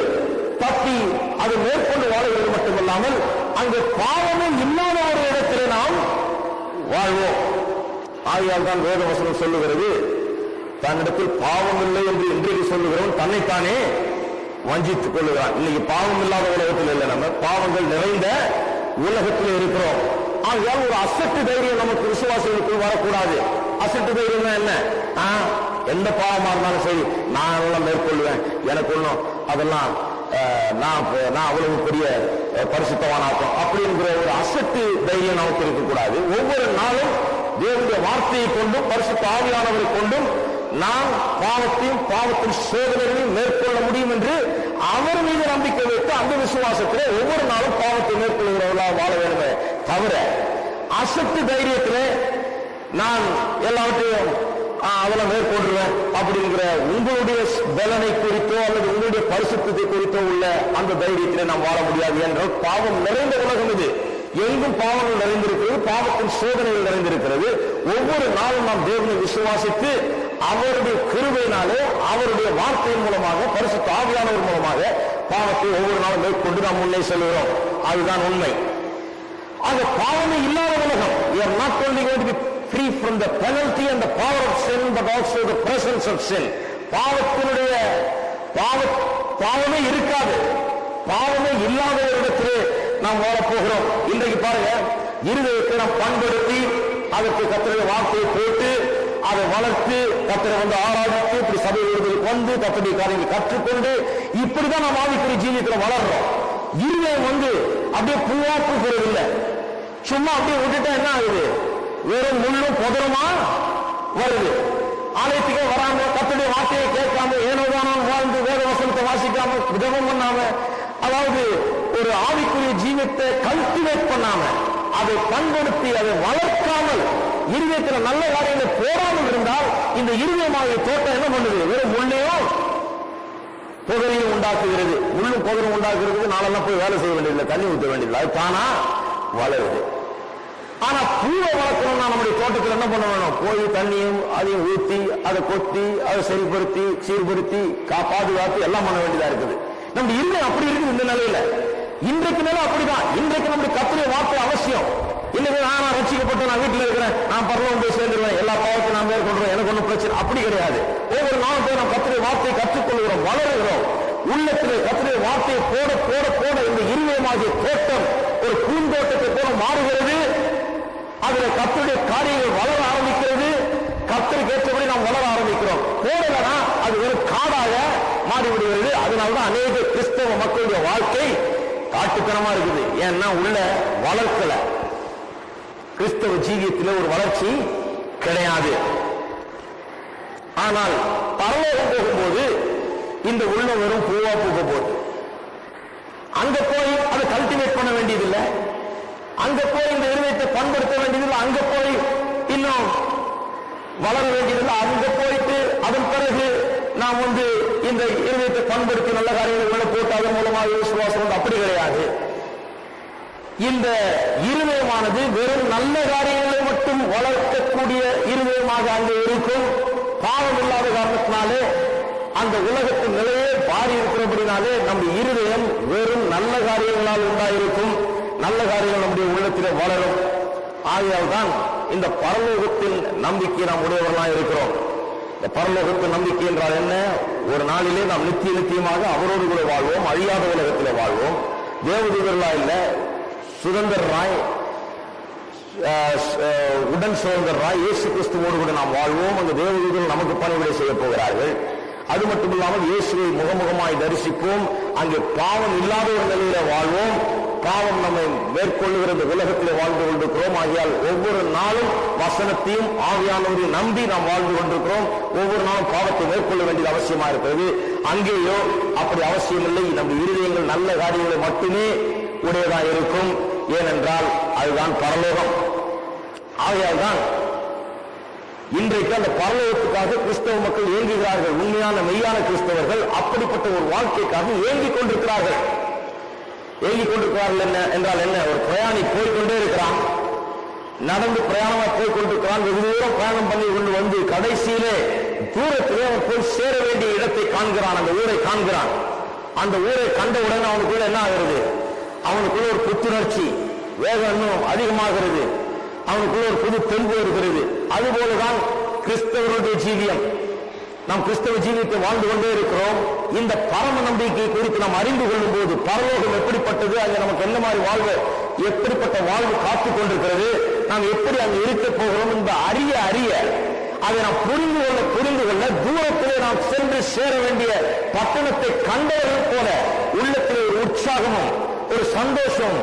தப்பி அது மேற்கொண்டு வாழுகிறது மட்டுமல்லாமல் அங்கு பாவமே இல்லாத ஒரு இடத்திலே நாம் வாழ்வோம். ஆகையால் தான் வேத வசனம் சொல்லுகிறது, தன்னிடத்தில் பாவம் இல்லை என்று இன்றைக்கு சொல்லுகிறவன் தன்னைத்தானே வஞ்சித்துக் கொள்ளுகிறான். இன்னைக்கு பாவம் இல்லாத உலகத்தில் இல்லை, நம்ம பாவங்கள் நிறைந்த உலகத்தில் இருக்கிறோம். ஆகையால் ஒரு அசட்டு தைரியம் நமக்கு விசுவாசிகளுக்குள் வரக்கூடாது. அசட்டு தைரியம் என்ன? எந்த பாவமா இருந்தாலும் சரி, நான் எல்லாம் மேற்கொள்வேன், எனக்கு ஒன்றும் அதெல்லாம் நான் அவ்வளவு பெரிய பரிசுத்தவானாக்கும் அப்படிங்கிற ஒரு அசட்டு தைரியம் நமக்கு இருக்கக்கூடாது. ஒவ்வொரு நாளும் தேவனுடைய வார்த்தையை கொண்டும் பரிசுத்த ஆவியானவரை கொண்டும் நாம் பாவத்தையும் பாவத்தின் சோதனைகளையும் மேற்கொள்ள முடியும் என்று அவர் மீது நம்பிக்கை வைத்து அந்த விசுவாசத்திலே ஒவ்வொரு நாளும் பாவத்தை மேற்கொள்கிறவர்களாக வாழ வேண்டுமே தவிர அசட்டு தைரியத்திலே நான் எல்லாவற்றையும் அதெல்லாம் மேற்கொண்டுருவேன் அப்படிங்கிற உங்களுடைய பலனை குறித்தோ அல்லது உங்களுடைய பரிசுத்தத்தை குறித்தோ உள்ள அந்த தைரியத்திலே நாம் வாழ முடியாது. என்றால் பாவம் நிறைந்த உலகம் இது. எங்கும் பாவங்கள் நிறைந்திருக்கிறது, பாவத்தின் சோதனைகள் நிறைந்திருக்கிறது. ஒவ்வொரு நாளும் நாம் தேவனை விசுவாசித்து அவருடைய கிருபையினாலே அவருடைய வார்த்தையின் மூலமாக பரிசுத்த ஆவியானவர் மூலமாக பாவத்தை ஒவ்வொரு நாளும் மேற்கொண்டு நாம் முன்னே செல்கிறோம். அதுதான் உண்மை. ஆக பாவமே இல்லாத உலகம். We are not only going to be free from the penalty and the power of sin, but also the presence of sin. பாவமே இருக்காது, பாவமே இல்லாத ஒரு இடத்திலே நாம் வாழப்போகிறோம். இன்றைக்கு பாருங்க, இருதயத்தை நாம் பண்படுத்தி அதற்கு கர்த்தருடைய வார்த்தையை போட்டு அதை வளர்த்து கர்த்தரை ஆராதித்து இப்படி சபை வந்து கர்த்தருடைய காரியங்களை கற்றுக்கொண்டு இப்படிதான் நாம் ஆவிக்குரிய ஜீவியத்தில் வளர்றோம். இருதயம் அப்படியே பூவா பூக்கிறது இல்லை. சும்மா அப்படியே விட்டுட்டா என்ன ஆகுது? வெறும் முள்ளும் புதருமா வருது. ஆலயத்துக்கே வராம கர்த்தருடைய வார்த்தையை கேட்காம ஏனோதானோ வாழ்ந்து வேத வசனத்தை வாசிக்காம ஜெபம் பண்ணாம, அதாவது ஒரு ஆவிக்குரிய ஜீவியத்தை கல்டிவேட் பண்ணாம அதை பண்படுத்தி அதை வளர்க்காமல் இருதயத்தில் நல்ல காரியங்களை போடாமல் இருந்தால் இந்த இருதயமாகிய தோட்டம் என்ன பண்ணுது? வெறும் முள்ளையும் புதரையும் உண்டாக்குகிறது. முள்ளும் புதரும் உண்டாக்குறதுக்கு நாளெல்லாம் போய் வேலை செய்ய வேண்டியதில்லை, தண்ணி ஊற்ற வேண்டியதில்லை, அது தானா வளருது. ஆனா பூவை வளர்க்கணும்னா நம்முடைய தோட்டத்தில் என்ன பண்ண வேணும்? போய் தண்ணியும் அதையும் ஊற்றி அதை கொத்தி அதை சரிப்படுத்தி சீர்படுத்தி பாதுகாத்து எல்லாம் பண்ண வேண்டியதா இருக்குது. நம்ம இருதயம் அப்படி இருக்குது இந்த நிலையில. இன்றைக்கு நிலை அப்படிதான். இன்றைக்கு நம்முடைய கர்த்தருடைய வார்த்தை அவசியம். இன்னைக்கு நான் ரட்சிக்கப்பட்டு நான் வீட்டில் இருக்கிறேன், நான் பரலோகம் போய் சேர்ந்துருவேன், எல்லா பாவத்தையும் நான் மேற்கொள்றேன், எனக்கு ஒன்றும் பிரச்சனை அப்படி கிடையாது. ஒவ்வொரு நாளும் போய் நாம் கர்த்தருடைய வார்த்தையை கற்றுக்கொள்கிறோம், வளருகிறோம். உள்ளத்தில் கர்த்தருடைய வார்த்தையை போட போட போட இந்த இருதயமாகிய தோட்டம் ஒரு பூந்தோட்டத்தை போல மாறுகிறது. அதுல கர்த்தருடைய காரியங்கள் வளர ஆரம்பிக்கிறது. கர்த்தருக்கு ஏற்றபடி நாம் வளர ஆரம்பிக்கிறோம். போடலனா அது ஒரு காடாக மாறிவிடுகிறது. அதனால்தான் அநேக கிறிஸ்தவ மக்களுடைய வாழ்க்கை காட்டுத்தனமா இருக்குது. ஏன்னா உள்ள வளர்க்கல, கிறிஸ்தவ ஜீவியத்தில் ஒரு வளர்ச்சி கிடையாது. ஆனால் பரலோகம் போகும்போது இந்த உள்ள வெறும் பூவா பூக்க போகுது. அங்க போய் அதை கல்டிவேட் பண்ண வேண்டியதில்லை, அங்க போய் இந்த இருதயத்தை பண்படுத்த வேண்டியதில்லை, அங்க போய் இன்னும் வளர வேண்டியதில்லை. அங்க போயிட்டு அதன் பிறகு நாம் இந்த இருதயத்தை பண்படுத்தி நல்ல காரியங்களை போட்டு அதன் மூலமாக விசுவாசம் அப்படி கிடையாது. இந்த இருதயமானது வெறும் நல்ல காரியங்களை மட்டும் வளர்க்கக்கூடிய இருதயமாக அங்கே இருக்கும். பாவம் இல்லாத காரணத்தினாலே அந்த உலகத்தின் நிலையே மாறி இருக்கிறபடினாலே நம்முடைய இருதயம் வெறும் நல்ல காரியங்களால் உண்டாயிருக்கும். நல்ல காரியங்கள் நம்முடைய உள்ளத்திலே வளரும். ஆகையால் தான் இந்த பரலோகத்தின் நம்பிக்கை நாம் உடையவர்களாக இருக்கிறோம். இந்த பரலோகத்தின் நம்பிக்கை என்றால் என்ன? ஒரு நாளிலே நாம் நித்தியமாக அவரோடு கூட வாழ்வோம், அழியாத உலகத்திலே வாழ்வோம். தேவதூதர்களா இல்ல, சுதந்திரராய், உடன் சுதந்திரராய் இயேசு கிறிஸ்துவோடு கூட நாம் வாழ்வோம். அந்த தேவதூதர்கள் நமக்கு பணிவிடை செய்ய போகிறார்கள். அது மட்டும் இல்லாமல் இயேசுவை முகமுகமாய் தரிசிப்போம். அங்கே பாவம் இல்லாத ஒரு நிலையில வாழ்வோம். பாவம் நம்மை மேற்கொள்ளுகிற இந்த உலகத்திலே வாழ்ந்து கொண்டிருக்கிறோம். ஆகையால் ஒவ்வொரு நாளும் வசனத்தையும் ஆவியானவரையும் நம்பி நாம் வாழ்ந்து கொண்டிருக்கிறோம். ஒவ்வொரு நாளும் பாவத்தை மேற்கொள்ள வேண்டியது அவசியமா இருக்கிறது. அங்கேயோ அப்படி அவசியம் இல்லை. நம்முடைய இருதயங்கள் நல்ல காரியங்களை மட்டுமே உடையதா இருக்கும். ஏனென்றால் அதுதான் பரலோகம். ஆகையால் தான் இன்றைக்கு அந்த பரலோகத்துக்காக கிறிஸ்தவ மக்கள் ஏங்குகிறார்கள். உண்மையான மெய்யான கிறிஸ்தவர்கள் அப்படிப்பட்ட ஒரு வாழ்க்கைக்காக ஏங்கிக் கொண்டிருக்கிறார்கள். என்ன என்றால் என்ன? ஒரு பிரயாணி போய்கொண்டே இருக்கிறான், நடந்து பிரயாணமாக போய்கொண்டிருக்கிறான். வெகு தூரம் பிரயாணம் பண்ணி கொண்டு கடைசியிலே தூரத்திலே அவன் போய் சேர வேண்டிய இடத்தை காண்கிறான், அந்த ஊரை காண்கிறான். அந்த ஊரை கண்டவுடன் அவனுக்குள்ள என்ன ஆகிறது? அவனுக்குள்ள ஒரு புத்துணர்ச்சி, வேகம் இன்னும் அதிகமாகிறது. அவனுக்குள்ள ஒரு புது தென்பு இருக்கிறது. அதுபோலதான் கிறிஸ்தவருடைய ஜீவியம். நாம் கிறிஸ்தவ ஜீவியத்தை வாழ்ந்து கொண்டே இருக்கிறோம். இந்த பரம நம்பிக்கை குறித்து நாம் அறிந்து கொள்ளும் போது பரலோகம் எப்படிப்பட்டது, அங்கே நமக்கு என்ன மாதிரி வாழ்வு, எப்படிப்பட்ட வாழ்வு காத்துக் கொண்டிருக்கிறது, நாம் எப்படி அங்கே இருக்க போகிறோம் என்பதை அறிய அதை நாம் புரிந்து கொள்ள தூரத்திலே நாம் சென்று சேர வேண்டிய பட்டணத்தை கண்டவர்கள் போல உள்ளத்திலே ஒரு உற்சாகமும் ஒரு சந்தோஷம்,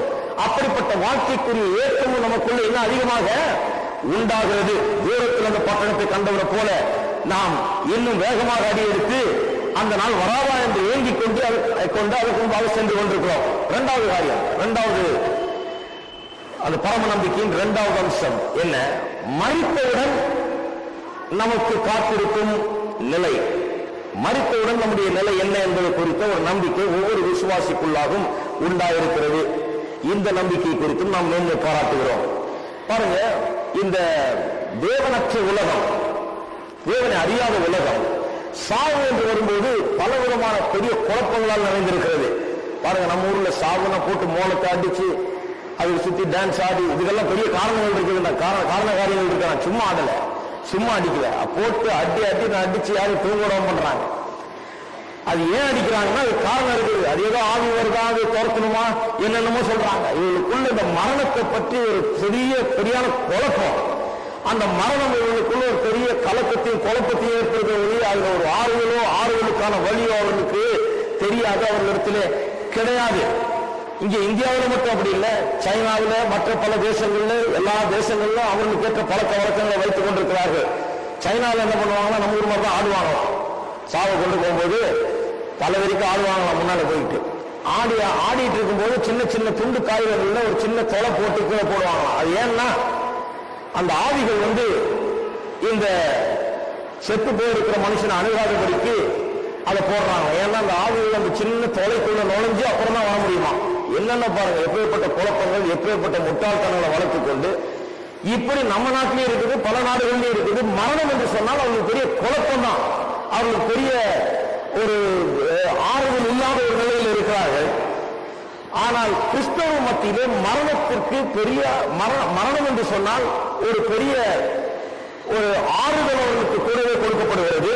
அப்படிப்பட்ட வாழ்க்கைக்குரிய ஏற்றமும் நமக்குள்ள என்ன அதிகமாக உண்டாகிறது. தூரத்தில் அந்த பட்டணத்தை கண்டவரை போல நாம் இன்னும் வேகமாக அடியெடுத்து அந்த நாள் வராதா என்று ஏங்கிக் கொண்டு அதற்கு முன்பாக சென்று கொண்டிருக்கிறோம். இரண்டாவது காரியம், அந்த பரம நம்பிக்கையின் இரண்டாவது அம்சம் என்ன? மரித்தவுடன் நமக்கு காத்திருக்கும் நிலை. மரித்தவுடன் நம்முடைய நிலை என்ன என்பது குறித்த ஒரு நம்பிக்கை ஒவ்வொரு விசுவாசிக்குள்ளாகவும் உண்டாயிருக்கிறது. இந்த நம்பிக்கை குறித்தும் நாம் மேன்மை பாராட்டுகிறோம். பாருங்க, இந்த தேவனற்ற உலகம், தேவனை அறியாத உலகம், சாவு என்று வரும்போது பல விதமான பெரிய குழப்பங்களால் நிறைந்திருக்கிறது. பாருங்க, நம்ம ஊர்ல சாவுனா போட்டு மோளத்தை அடிச்சு அதுக்கு சுத்தி டான்ஸ் ஆடி இதுக்கெல்லாம் பெரிய காரணங்கள் இருக்குது. காரண காரியங்கள் இருக்கு. நான் சும்மா ஆடல, சும்மா அடிக்கல, போட்டு நான் அடிச்சு யாரும் தூங்கடாம பண்றாங்க. அது ஏன் அடிக்கிறாங்கன்னா அது காரணம் இருக்குது. அது ஏதோ ஆவி வருதா, அது தோற்கணுமா, என்னென்னமோ சொல்றாங்க. இவங்களுக்குள்ள இந்த மரணத்தை பற்றி ஒரு பெரியான குழப்பம். அந்த மரணம் இவங்களுக்குள்ள ஒரு பெரிய கலக்கத்தையும் குழப்பத்தையும் ஏற்படுத்துவது. அதுல ஒரு ஆறுதலுக்கான வழியோ அவர்களுக்கு தெரியாது, அவர்களிடத்திலே கிடையாது. இங்க இந்தியாவில் மட்டும் அப்படி இல்லை, சைனாவில் மற்ற பல தேசங்கள்ல, எல்லா தேசங்களிலும் அவர்களுக்கு ஏற்ற பழக்க வழக்கங்களை வைத்துக் கொண்டிருக்கிறார்கள். சைனாவில் என்ன பண்ணுவாங்கன்னா நம்ம ஊர் மாதிரி தான் ஆடுவாங்க. சாவை கொண்டு போகும்போது பல வரைக்கும் ஆடுவாங்களாம். முன்னால போயிட்டு ஆடிட்டு இருக்கும்போது சின்ன சின்ன துண்டு காய்கறிகள்ல ஒரு சின்ன தொலை போட்டு கீழே போடுவாங்களாம். அது ஏன்னா அந்த ஆவிகள் இந்த செத்து போயிருக்கிற மனுஷனை அணுகாதபடிக்கு அதை போடுறாங்க. ஏன்னா அந்த ஆவிகள் அந்த சின்ன தொலைக்குள்ள நுழைஞ்சு அப்புறம் தான் வர முடியுமா. என்னென்ன பாருங்க, எப்பேற்பட்ட குழப்பங்கள், எப்பேற்பட்ட முட்டாள்தனங்களை வளர்த்துக் கொண்டு இப்படி நம்ம நாட்டிலேயே இருக்குது, பல நாடுகளிலேயே இருக்குது. மரணம் என்று சொன்னால் அவங்களுக்கு பெரிய குழப்பம் தான். அவர்களுக்கு பெரிய ஒரு ஆறுதல் இல்லாத ஒரு நிலையில் இருக்கிறார்கள். ஆனால் கிறிஸ்தவ மத்தியிலே மரணத்திற்கு பெரிய மரணம் என்று சொன்னால் ஒரு பெரிய ஒரு ஆறுதல் அவர்களுக்கு கூடவே கொடுக்கப்படுகிறது.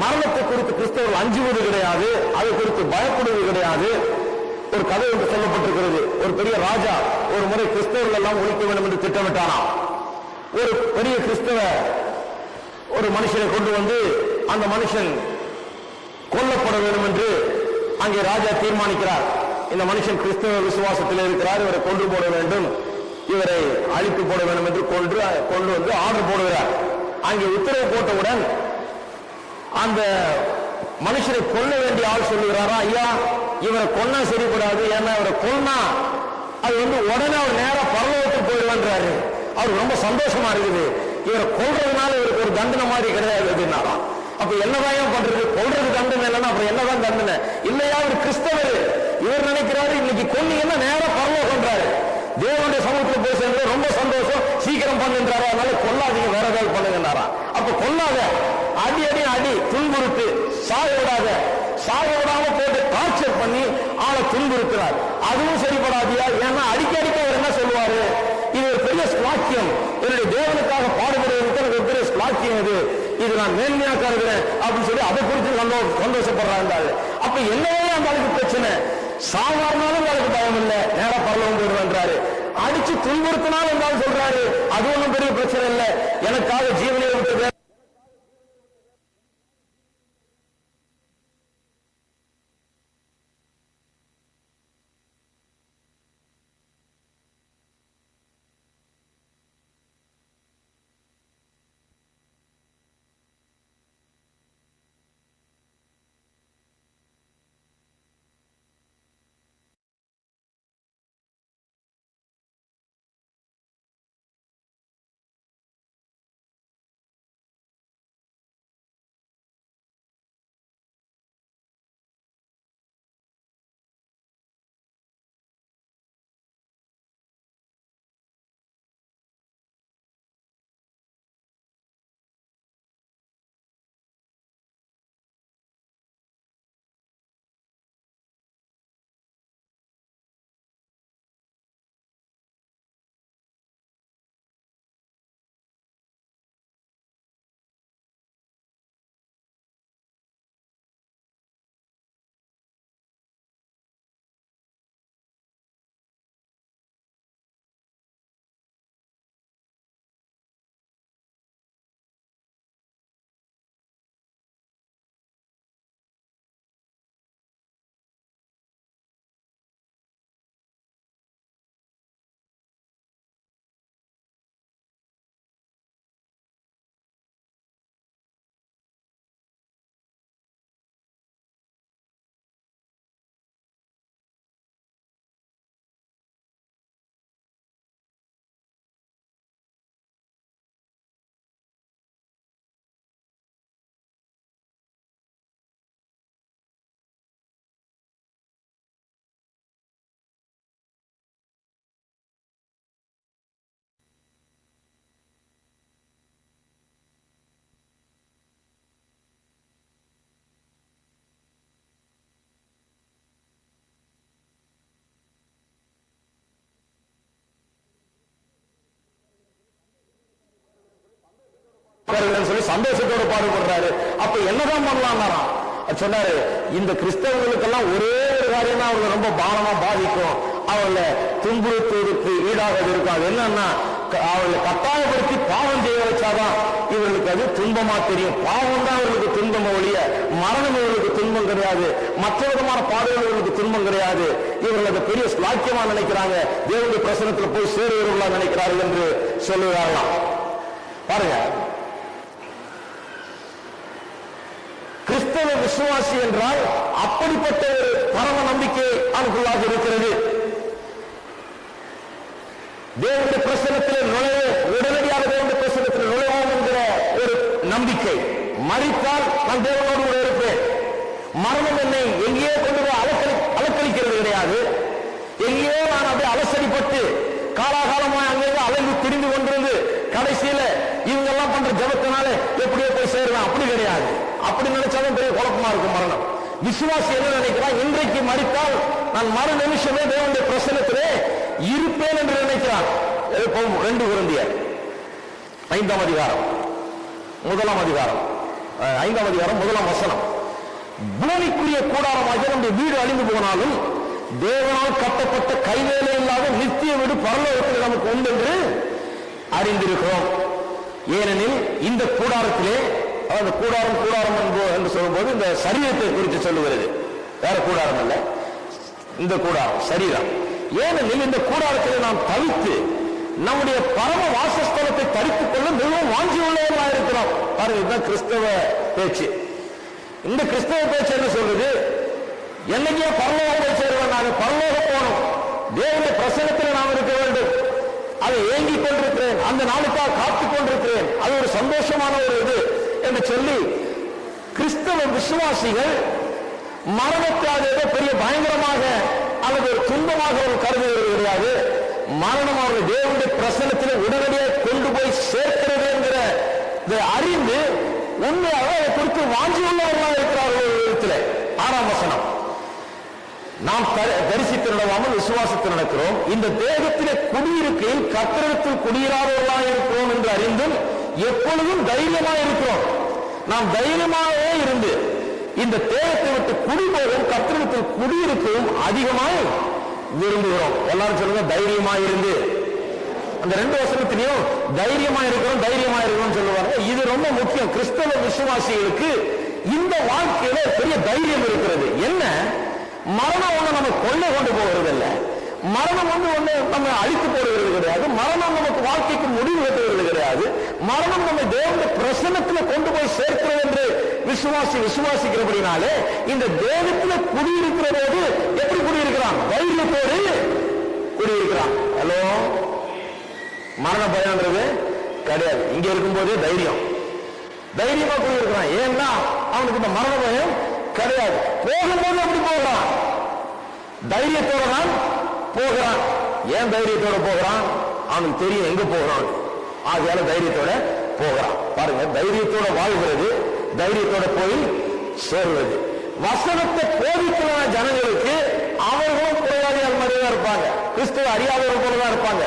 மரணத்தை குறித்து கிறிஸ்தவர்கள் அஞ்சுவது கிடையாது, அதை குறித்து பயப்படுவது கிடையாது. ஒரு கதை ஒன்று சொல்லப்பட்டிருக்கிறது. ஒரு பெரிய ராஜா ஒரு முறை கிறிஸ்தவர்கள் எல்லாம் ஒழிக்க வேண்டும் என்று திட்டமிட்டானாம். ஒரு பெரிய கிறிஸ்தவ ஒரு மனுஷனை கொண்டு அந்த மனுஷன் கொல்லப்பட வேண்டும் என்று அங்கே ராஜா தீர்மானிக்கிறார். இந்த மனுஷன் கிறிஸ்தவ விசுவாசத்தில் இருக்கிறார், இவரை கொண்டு போட வேண்டும், இவரை அழித்து போட வேண்டும் என்று கொண்டு ஆர்டர் போடுகிறார். அங்கே உத்தரவு போட்டவுடன் அந்த மனுஷரை கொல்ல வேண்டிய ஆள் சொல்லுகிறாரா, ஐயா இவரை கொன்னா சரிப்படாது, ஏன்னா இவரை கொன்னா அது உடனே அவர் நேரம் பரலோகத்துக்கு போயிடுவான்றாரு. அவருக்கு ரொம்ப சந்தோஷமா இருக்குது. இவரை கொல்றதுனால இவருக்கு ஒரு தண்டனை மாதிரி கிடையாது அப்படின்னாராம். அப்ப என்னதான் பண்றது, கொல்றது தண்டனை இல்லைன்னா அப்புறம் என்னதான் தண்டனை இல்லையா? ஒரு கிறிஸ்தவர் இவர் நினைக்கிறாரு இன்னைக்கு கொன்னீங்கன்னா நேரம் பரலோகம்ன்றாரு. தேவனுடைய சமூகத்தில் போய் சேர்ந்து ரொம்ப சந்தோஷம், சீக்கிரம் பண்ணுன்றாரு. அதனால கொல்லாதீங்க, வேற ஏதாவது பண்ணுங்கன்னாரா. அப்ப கொல்லாத, அடி அடி அடி துன்புறுத்து, சாக விடாத, சாக விடாம போட்டு டார்ச்சர் பண்ணி ஆளை துன்புறுத்துறார். அதுவும் சரிப்படாதியா? ஏன்னா அடிக்கடிக்க அவர் என்ன சொல்லுவாரு, இது ஒரு பெரிய ஸ்லாக்கியம், என்னுடைய தேவனுக்காக பாடுபடுவதற்கு எனக்கு ஒரு பெரிய ஸ்லாக்கியம், இது நான் மேன்மையா கருதுறேன் அப்படின்னு சொல்லி அதை குறித்து சந்தோஷப்படுறாங்க. அப்ப என்னவே அந்த ஆளுக்கு பிரச்சனை, சாதாரணாலும் அவளுக்கு பயம் இல்லை, நேர பரலோகம் போயிடுவாரு. அடிச்சு துன்புறுத்தினாலும் இருந்தாலும் சொல்றாரு அது ஒன்றும் பெரிய பிரச்சனை இல்லை, எனக்காக ஜீவனை விட்டு சொல்லி சந்தோஷத்தோட பாடுபடுறாரு. அப்ப என்னதான் பண்ணலாம் சொன்னாரு, இந்த கிறிஸ்தவர்களுக்கெல்லாம் ஒரே ஒரு காரியம் தான் அவங்களை ரொம்ப பாரமா பாதிக்கும், அவளை துன்புறுத்துவதற்கு ஈடாக இருக்கும். அது என்னன்னா அவளை கட்டாயப்படுத்தி பாவம் செய்ய வச்சாதான் இவர்களுக்கு அது துன்பமா தெரியும். பாவம் தான் அவர்களுக்கு துன்பம் ஒழிய மரணம் இவர்களுக்கு துன்பம் கிடையாது, மற்ற விதமான பாடுகள் இவர்களுக்கு துன்பம் கிடையாது. இவர்கள் அதை பெரிய ஸ்லாக்கியமா நினைக்கிறாங்க, தேவனுடைய பிரசனத்தில் போய் சேருவர்களா நினைக்கிறார்கள் என்று சொல்லுவார்களாம். பாருங்க, கிறிஸ்தவ விசுவாசி என்றால் அப்படிப்பட்ட ஒரு பரம நம்பிக்கை அவனுக்குள்ளாக இருக்கிறது. தேவனுடைய பிரசனத்தில் நுழைய, உடனடியாக தேவனுடைய பிரசனத்தில் நுழைவோம் என்கிற ஒரு நம்பிக்கை. மரித்தால் நான் தேவனோடு கூட இருப்பேன். மரணம் என்னை எங்கேயோ கொண்டு போய் அலக்களிக்கிறது கிடையாது. எங்கேயோ நான் அப்படியே அலசடிப்பட்டு காலாகாலமாக அங்கேயே அலைந்து திரிந்து கொண்டிருந்து கடைசியில இவங்க எல்லாம் பண்ற ஜபத்தினால எப்படியோ போய் சேருவேன், அப்படி கிடையாது. அப்படி நினைச்சாலும் பெரிய குழப்பமா இருக்கும் மரணம். விசுவாசி என்ன நினைக்கிறான், இன்றைக்கு மரித்தால் நான் மறு நிமிஷமே தேவனுடைய பிரசனத்திலே இருப்பேன் என்று நினைக்கிறான். 2 கொரிந்தியர் 5ஆம் அதிகாரம் 1ஆம் வசனம். பூமிக்குரிய கூடாரமாக நம்முடைய வீடு அழிந்து போனாலும் தேவனால் கட்டப்பட்ட கைவேலை இல்லாத நித்திய வீடு பரலோகத்தில் நமக்கு உண்டு என்று அறிந்திருக்கிறோம். ஏனெனில் இந்த கூடாரத்திலே, அந்த கூடாரம் என்று சொல்லும்போது இந்த சரீரத்தை குறித்து சொல்லுகிறது, வேற கூடாரம் அல்ல, இந்த கூடாரம் சரீரம். ஏனெனில் இந்த கூடாரத்தில் நாம் தவித்து நம்முடைய பரம வாசஸ்தலத்தை தரித்துக் கொள்ள மிகவும் வாஞ்சி உள்ளவர்களா இருக்கிறோம். பாருங்க, இதுதான் கிறிஸ்தவ பேச்சு. இந்த கிறிஸ்தவ பேச்சு என்ன சொல்றது? என்னைக்கே பரலோகம் போய் சேருவேன், நாங்கள் பரலோகம் போகணும், தேவனுடைய பிரசன்னத்தில் நாம் இருக்க வேண்டும், அதை ஏங்கிக் கொண்டிருக்கிறேன், அந்த நாளுக்காக காத்துக் கொண்டிருக்கிறேன், அது ஒரு சந்தோஷமான ஒரு இது என்று சொல்லி கிறிஸ்தவ விசுவாசிகள் மரணத்தை ஏதோ பெரிய பயங்கரமாக அல்லது ஒரு துன்பமாக அவர் கருதுவது கிடையாது. மரணம் அவர்கள் தேவனுடைய பிரசன்னத்தில் உடனடியாக கொண்டு போய் சேர்க்கிறது என்கிற அறிந்து உண்மையாக அதை குறித்து வாஞ்சி உள்ளவர்களாக இருக்கிறார்கள். இடத்துல 6ஆம் வசனம், நாம் தரிசித்து நடவாமல் விசுவாசத்தில் நடக்கிறோம், இந்த தேகத்திலே குடியிருக்கையில் கர்த்தரிடத்தில் குடியிராதவர்களாக இருக்கிறோம் என்று அறிந்தும் எப்பொழுதும் தைரியமாக இருக்கிறோம். நாம் தைரியமாகவே இருந்து இந்த தேகத்தை விட்டு குடிபோகும் கர்த்தரிடத்தில் குடியிருக்கவும் அதிகமாய் விரும்புகிறோம். எல்லாரும் சொல்லுங்க, தைரியமா இருந்து. அந்த 2 வசனத்திலையும் தைரியமா இருக்கிறோம், தைரியமா இருக்கிறோம் சொல்லுவாங்க. இது ரொம்ப முக்கியம். கிறிஸ்தவ விசுவாசிகளுக்கு இந்த வாழ்க்கையில பெரிய தைரியம் இருக்கிறது. என்ன? மரணம் ஒண்ணு நம்ம கொள்ளை கொண்டு போகிறது இல்ல, மரணம் ஒண்ணு நம்ம அழித்து போடுகிறது கிடையாது, மரணம் நமக்கு வாழ்க்கைக்கு முடிவு கட்டுவது கிடையாது, மரணம் நம்ம தேவனுடைய பிரசன்னத்தில் கொண்டு போய் சேர்க்கிறது என்று விசுவாசிக்கிறபடினாலே இந்த தேவத்தில் குடியிருக்கிற போது எப்படி குடியிருக்கிறான்? தைரியத்தோடு குடியிருக்கிறான். ஹலோ, மரண பயம்ன்றது கிடையாது. இங்க இருக்கும் போதே தைரியமா குடியிருக்கிறான். ஏன்னா அவனுக்கு இந்த மரண பயம் கிடையாது. போகும்போது எப்படி போகிறான்? தைரியத்தோட தான் போகிறான். ஏன் தைரியத்தோட போகிறான்? அவனுக்கு தெரியும் எங்க போகிறான், ஆகையால தைரியத்தோட போகிறான். பாருங்க, தைரியத்தோட வாழ்கிறது, தைரியத்தோட போய் சேர்வது. வசனத்தை போதிக்கிற ஜனங்களுக்கு அவர்களும் குறைவாதிகள் மாதிரிதான் இருப்பாங்க, கிறிஸ்தவ அறியாதவர்கள் போலதான் இருப்பாங்க.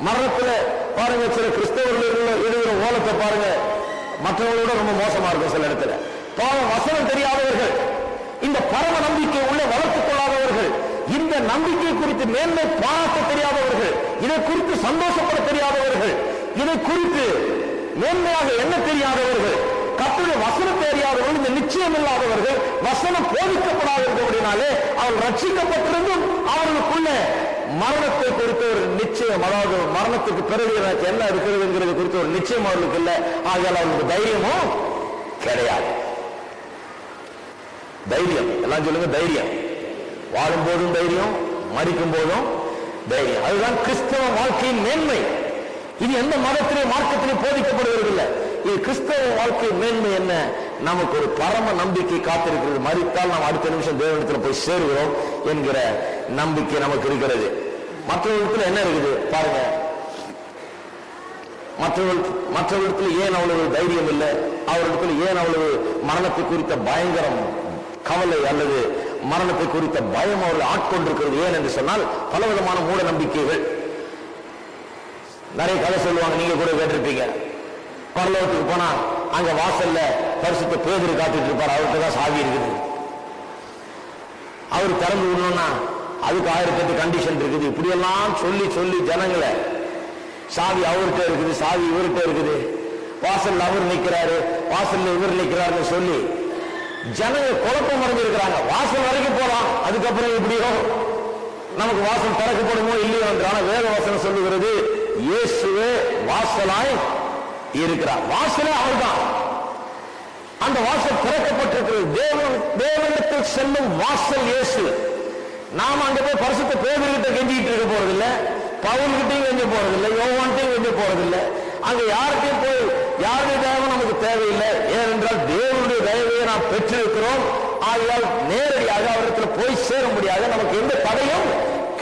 மரணத்துல பாருங்க, சில கிறிஸ்தவர்கள் எழுதுகிற ஓலத்தை பாருங்க, மற்றவர்களோட ரொம்ப மோசமா இருக்கும் சில இடத்துல. பாவம், வசனம் தெரியாதவர்கள், இந்த பரம நம்பிக்கை உள்ள வளர்த்துக் கொள்ளாதவர்கள், இந்த நம்பிக்கை குறித்து மேன்மை பாராட்ட தெரியாதவர்கள், இதை குறித்து சந்தோஷப்பட தெரியாதவர்கள், இதை குறித்து மேன்மையாக என்ன தெரியாதவர்கள், கர்த்தருடைய வசனத்தை அறியாதவர்கள், இந்த நிச்சயம் இல்லாதவர்கள், வசனம் போதிக்கப்படாதவர்களினாலே அவர்கள் ரட்சிக்கப்பட்டிருந்தும் அவர்களுக்குள்ள மரணத்தை குறித்த ஒரு நிச்சயம், அதாவது மரணத்துக்கு பிறகு என்ன இருக்கிறதுங்கிறது குறித்த ஒரு நிச்சயம் அவர்களுக்கு இல்லை. ஆகையால் அவர்களுக்கு தைரியமும் கிடையாது. தைரியம், எல்லாம் சொல்லுங்க, தைரியம். வாழும் போதும் தைரியம், மரிக்கும் போதும் தைரியம். அதுதான் கிறிஸ்தவ வாழ்க்கையின் மேன்மை. இது எந்த மதத்திலே மார்க்கத்திலே போதிக்கப்படுவதில்லை. இது கிறிஸ்தவ வாழ்க்கை மேன்மை என்ன? நமக்கு ஒரு பரம நம்பிக்கை காத்திருக்கிறது. மரித்தால் நாம் அடுத்த நிமிஷம் தேவனிடத்தில் போய் சேருகிறோம் என்கிற நம்பிக்கை நமக்கு இருக்கிறது. மற்றவர்களுக்கு என்ன இருக்குது பாருங்க, மற்றவர்களுக்கு ஏன் அவ்வளவு தைரியம் இல்லை, அவர்களுக்கு ஏன் அவ்வளவு மரணத்தை குறித்த பயங்கரம் கவலை அல்லது மரணத்தை குறித்த பயம் அவர்கள் ஆட்கொண்டிருக்கிறது. ஏன் என்று சொன்னால் பலவிதமான மூட நம்பிக்கைகள். நிறைய கதை சொல்லுவாங்க, நீங்க கூட கேட்டிருப்பீங்க. பரலோகத்துக்கு போனா அங்க வாசல்ல பரிசுத்த பேதுரு காத்துட்டு இருப்பார், அவர்கிட்ட தான் சாவி இருக்குது, அவர் திறந்து விடணும்னா அதுக்கு 1008 கண்டிஷன் இருக்குது. இப்படியெல்லாம் சொல்லி சொல்லி ஜனங்களை, சாவி அவர்கிட்ட இருக்குது, சாவி இவர்கிட்ட இருக்குது, வாசல்ல அவர் நிற்கிறாரு, வாசல்ல இவர் நிற்கிறாருன்னு சொல்லி ஜனங்க குழப்பம் அடைஞ்சிருக்கிறாங்க. வாசல் வரைக்கும் போலாம், அதுக்கப்புறம் எப்படியோ நமக்கு வாசல் திறக்கப்படுமோ இல்லையோ என்றான வேத வசனம் சொல்லுகிறது, இயேசுவே வாசலாய் இருக்கிறார். வாசலே அவர்தான். அந்த வாசல் திறக்கப்பட்டிருக்கிறது. தேவனிடத்தில் செல்லும் வாசல் இயேசு. நாம அங்க போய் பரிசுத்த பேதுருகிட்ட கெஞ்சிக்கிட்டு இருக்க போறதில்லை, பவுல்கிட்டையும் கெஞ்ச போறதில்லை, யோவான்கிட்டையும் கெஞ்ச போறதில்லை. அங்க யார்கிட்டையும் போய் யாருடைய தயவு நமக்கு தேவையில்லை. ஏனென்றால் தேவனுடைய தயவையை நாம் பெற்றிருக்கிறோம். ஆகையால் நேரடியாக அவரிடத்தில் போய் சேர முடியாது, நமக்கு எந்த தடையும்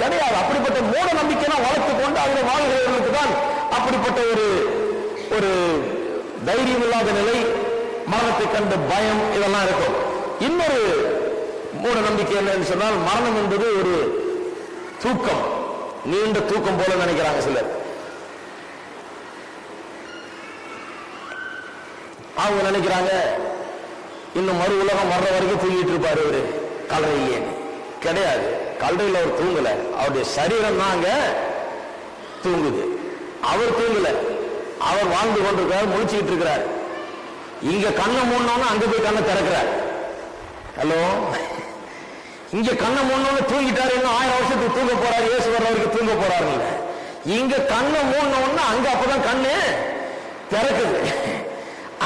கிடையாது. அப்படிப்பட்ட மூட நம்பிக்கை வளர்த்துக் கொண்டு அதில் வாழ்கிறவர்களுக்கு தான் அப்படிப்பட்ட ஒரு தைரியம் இல்லாத நிலை, மரணத்தை கண்ட பயம், இதெல்லாம் இருக்கும். இன்னொரு மூட நம்பிக்கை என்னன்னு சொன்னால், மரணம் என்பது ஒரு தூக்கம், நீண்ட தூக்கம் போல நினைக்கிறாங்க சிலர். அவங்க நினைக்கிறாங்க இன்னும் மறு உலகம் வர்ற வரைக்கும் தூங்கிட்டு இருப்பாரு அவரு கல்லறையிலே. கிடையாது, கல்லறையில் அவர் தூங்கல, அவருடைய சரீரம் தான் அங்க தூங்குது. அவர் தூங்கல, அவர் வாழ்ந்து கொண்டிருக்கிறார், முழிச்சுக்கிட்டு இருக்கிறார். இங்க கண்ணை மூடணும்னா அங்க போய் கண்ணை திறக்கிறார். ஹலோ, இங்க கண்ணை மூடணும்னு தூங்கிட்டாரு, இன்னும் 1000 வருஷத்துக்கு தூங்க போறாரு, இயேசு வர்ற வரைக்கும் தூங்க போறாரு. இங்க கண்ணை மூணு அங்க அப்பதான் கண்ணு திறக்குது.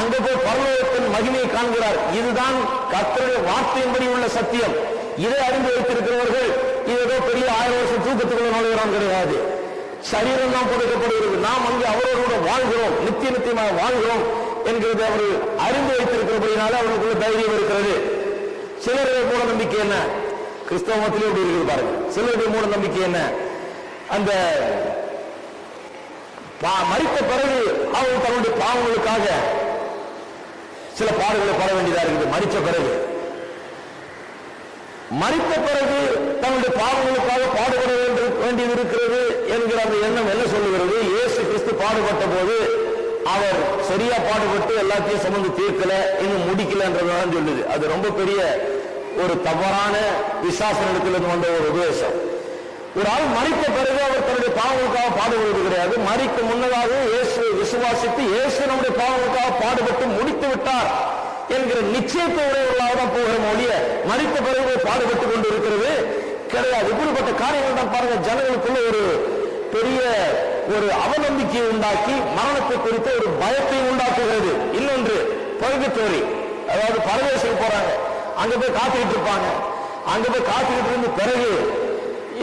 அங்க போய் பரலோகத்தின் மகிமையை காண்கிறார். இதுதான் கர்த்தருடைய வார்த்தையின்படி உள்ள சத்தியம். இதை அறிந்து வைத்திருக்கிறவர்கள் இது ஏதோ பெரிய 1000 வருஷம் தூக்கத்துக்குள்ள நுழைகிறான் கிடையாது. சரீரம் தான் கொடுக்கப்படுகிறது. நாம் அங்கே அவரோடு கூட வாழ்கிறோம், நித்தியமாக வாழ்கிறோம் என்கிறது அவர்கள் அறிந்து வைத்திருக்கிறபடினால அவர்களுக்குள்ள தைரியம் இருக்கிறது. சிலருடைய மூட நம்பிக்கை என்ன? கிறிஸ்தவ மதத்திலே எப்படி இருக்குது பாருங்க. சிலருடைய மூட நம்பிக்கை என்ன? அந்த மரித்த பிறகு அவர்கள் தன்னுடைய பாவங்களுக்காக சில பாடுகளை பட வேண்டியதா இருக்குது. மரித்த பிறகு தன்னுடைய பாவங்களுக்காக பாடுபட வேண்டியது இருக்கிறது என்கிற அந்த எண்ணம் என்ன சொல்லுகிறது? இயேசு கிறிஸ்து பாடுபட்ட போது அவர் சரியா பாடுபட்டு எல்லாத்தையும் சுமந்து தீர்க்கல, இன்னும் முடிக்கல என்றதான் சொல்லுது. அது ரொம்ப பெரிய ஒரு தவறான விசுவாசத்திலிருந்து வந்த ஒரு உபதேசம். ஒரு ஆள் மரித்த பிறகு அவர் தன்னுடைய பாவங்களுக்காக பாடுபடுவது கிடையாது. மரிக்க முன்னதாக இயேசு விசுவாசித்து இயேசு நம்முடைய பாவங்களுக்காக பாடுபட்டு முடித்து விட்டார் என்கிற நிச்சயத்தை உடையவர்களாக தான் போகிற மொழிய மரித்த பிறகு பாடுபட்டு கொண்டு இருக்கிறது கிடையாது. இப்படிப்பட்ட காரியங்கள் தான் பாருங்க ஜனங்களுக்குள்ள ஒரு பெரிய ஒரு அவநம்பிக்கையை உண்டாக்கி மரணத்தை குறித்த ஒரு பயத்தை உண்டாக்குகிறது. இன்னொன்று பர்கட்டோரி, அதாவது பரதேசத்துக்கு போறாங்க, அங்க போய் காத்துக்கிட்டு இருப்பாங்க. அங்க போய் காத்துக்கிட்டு இருந்து பிறகு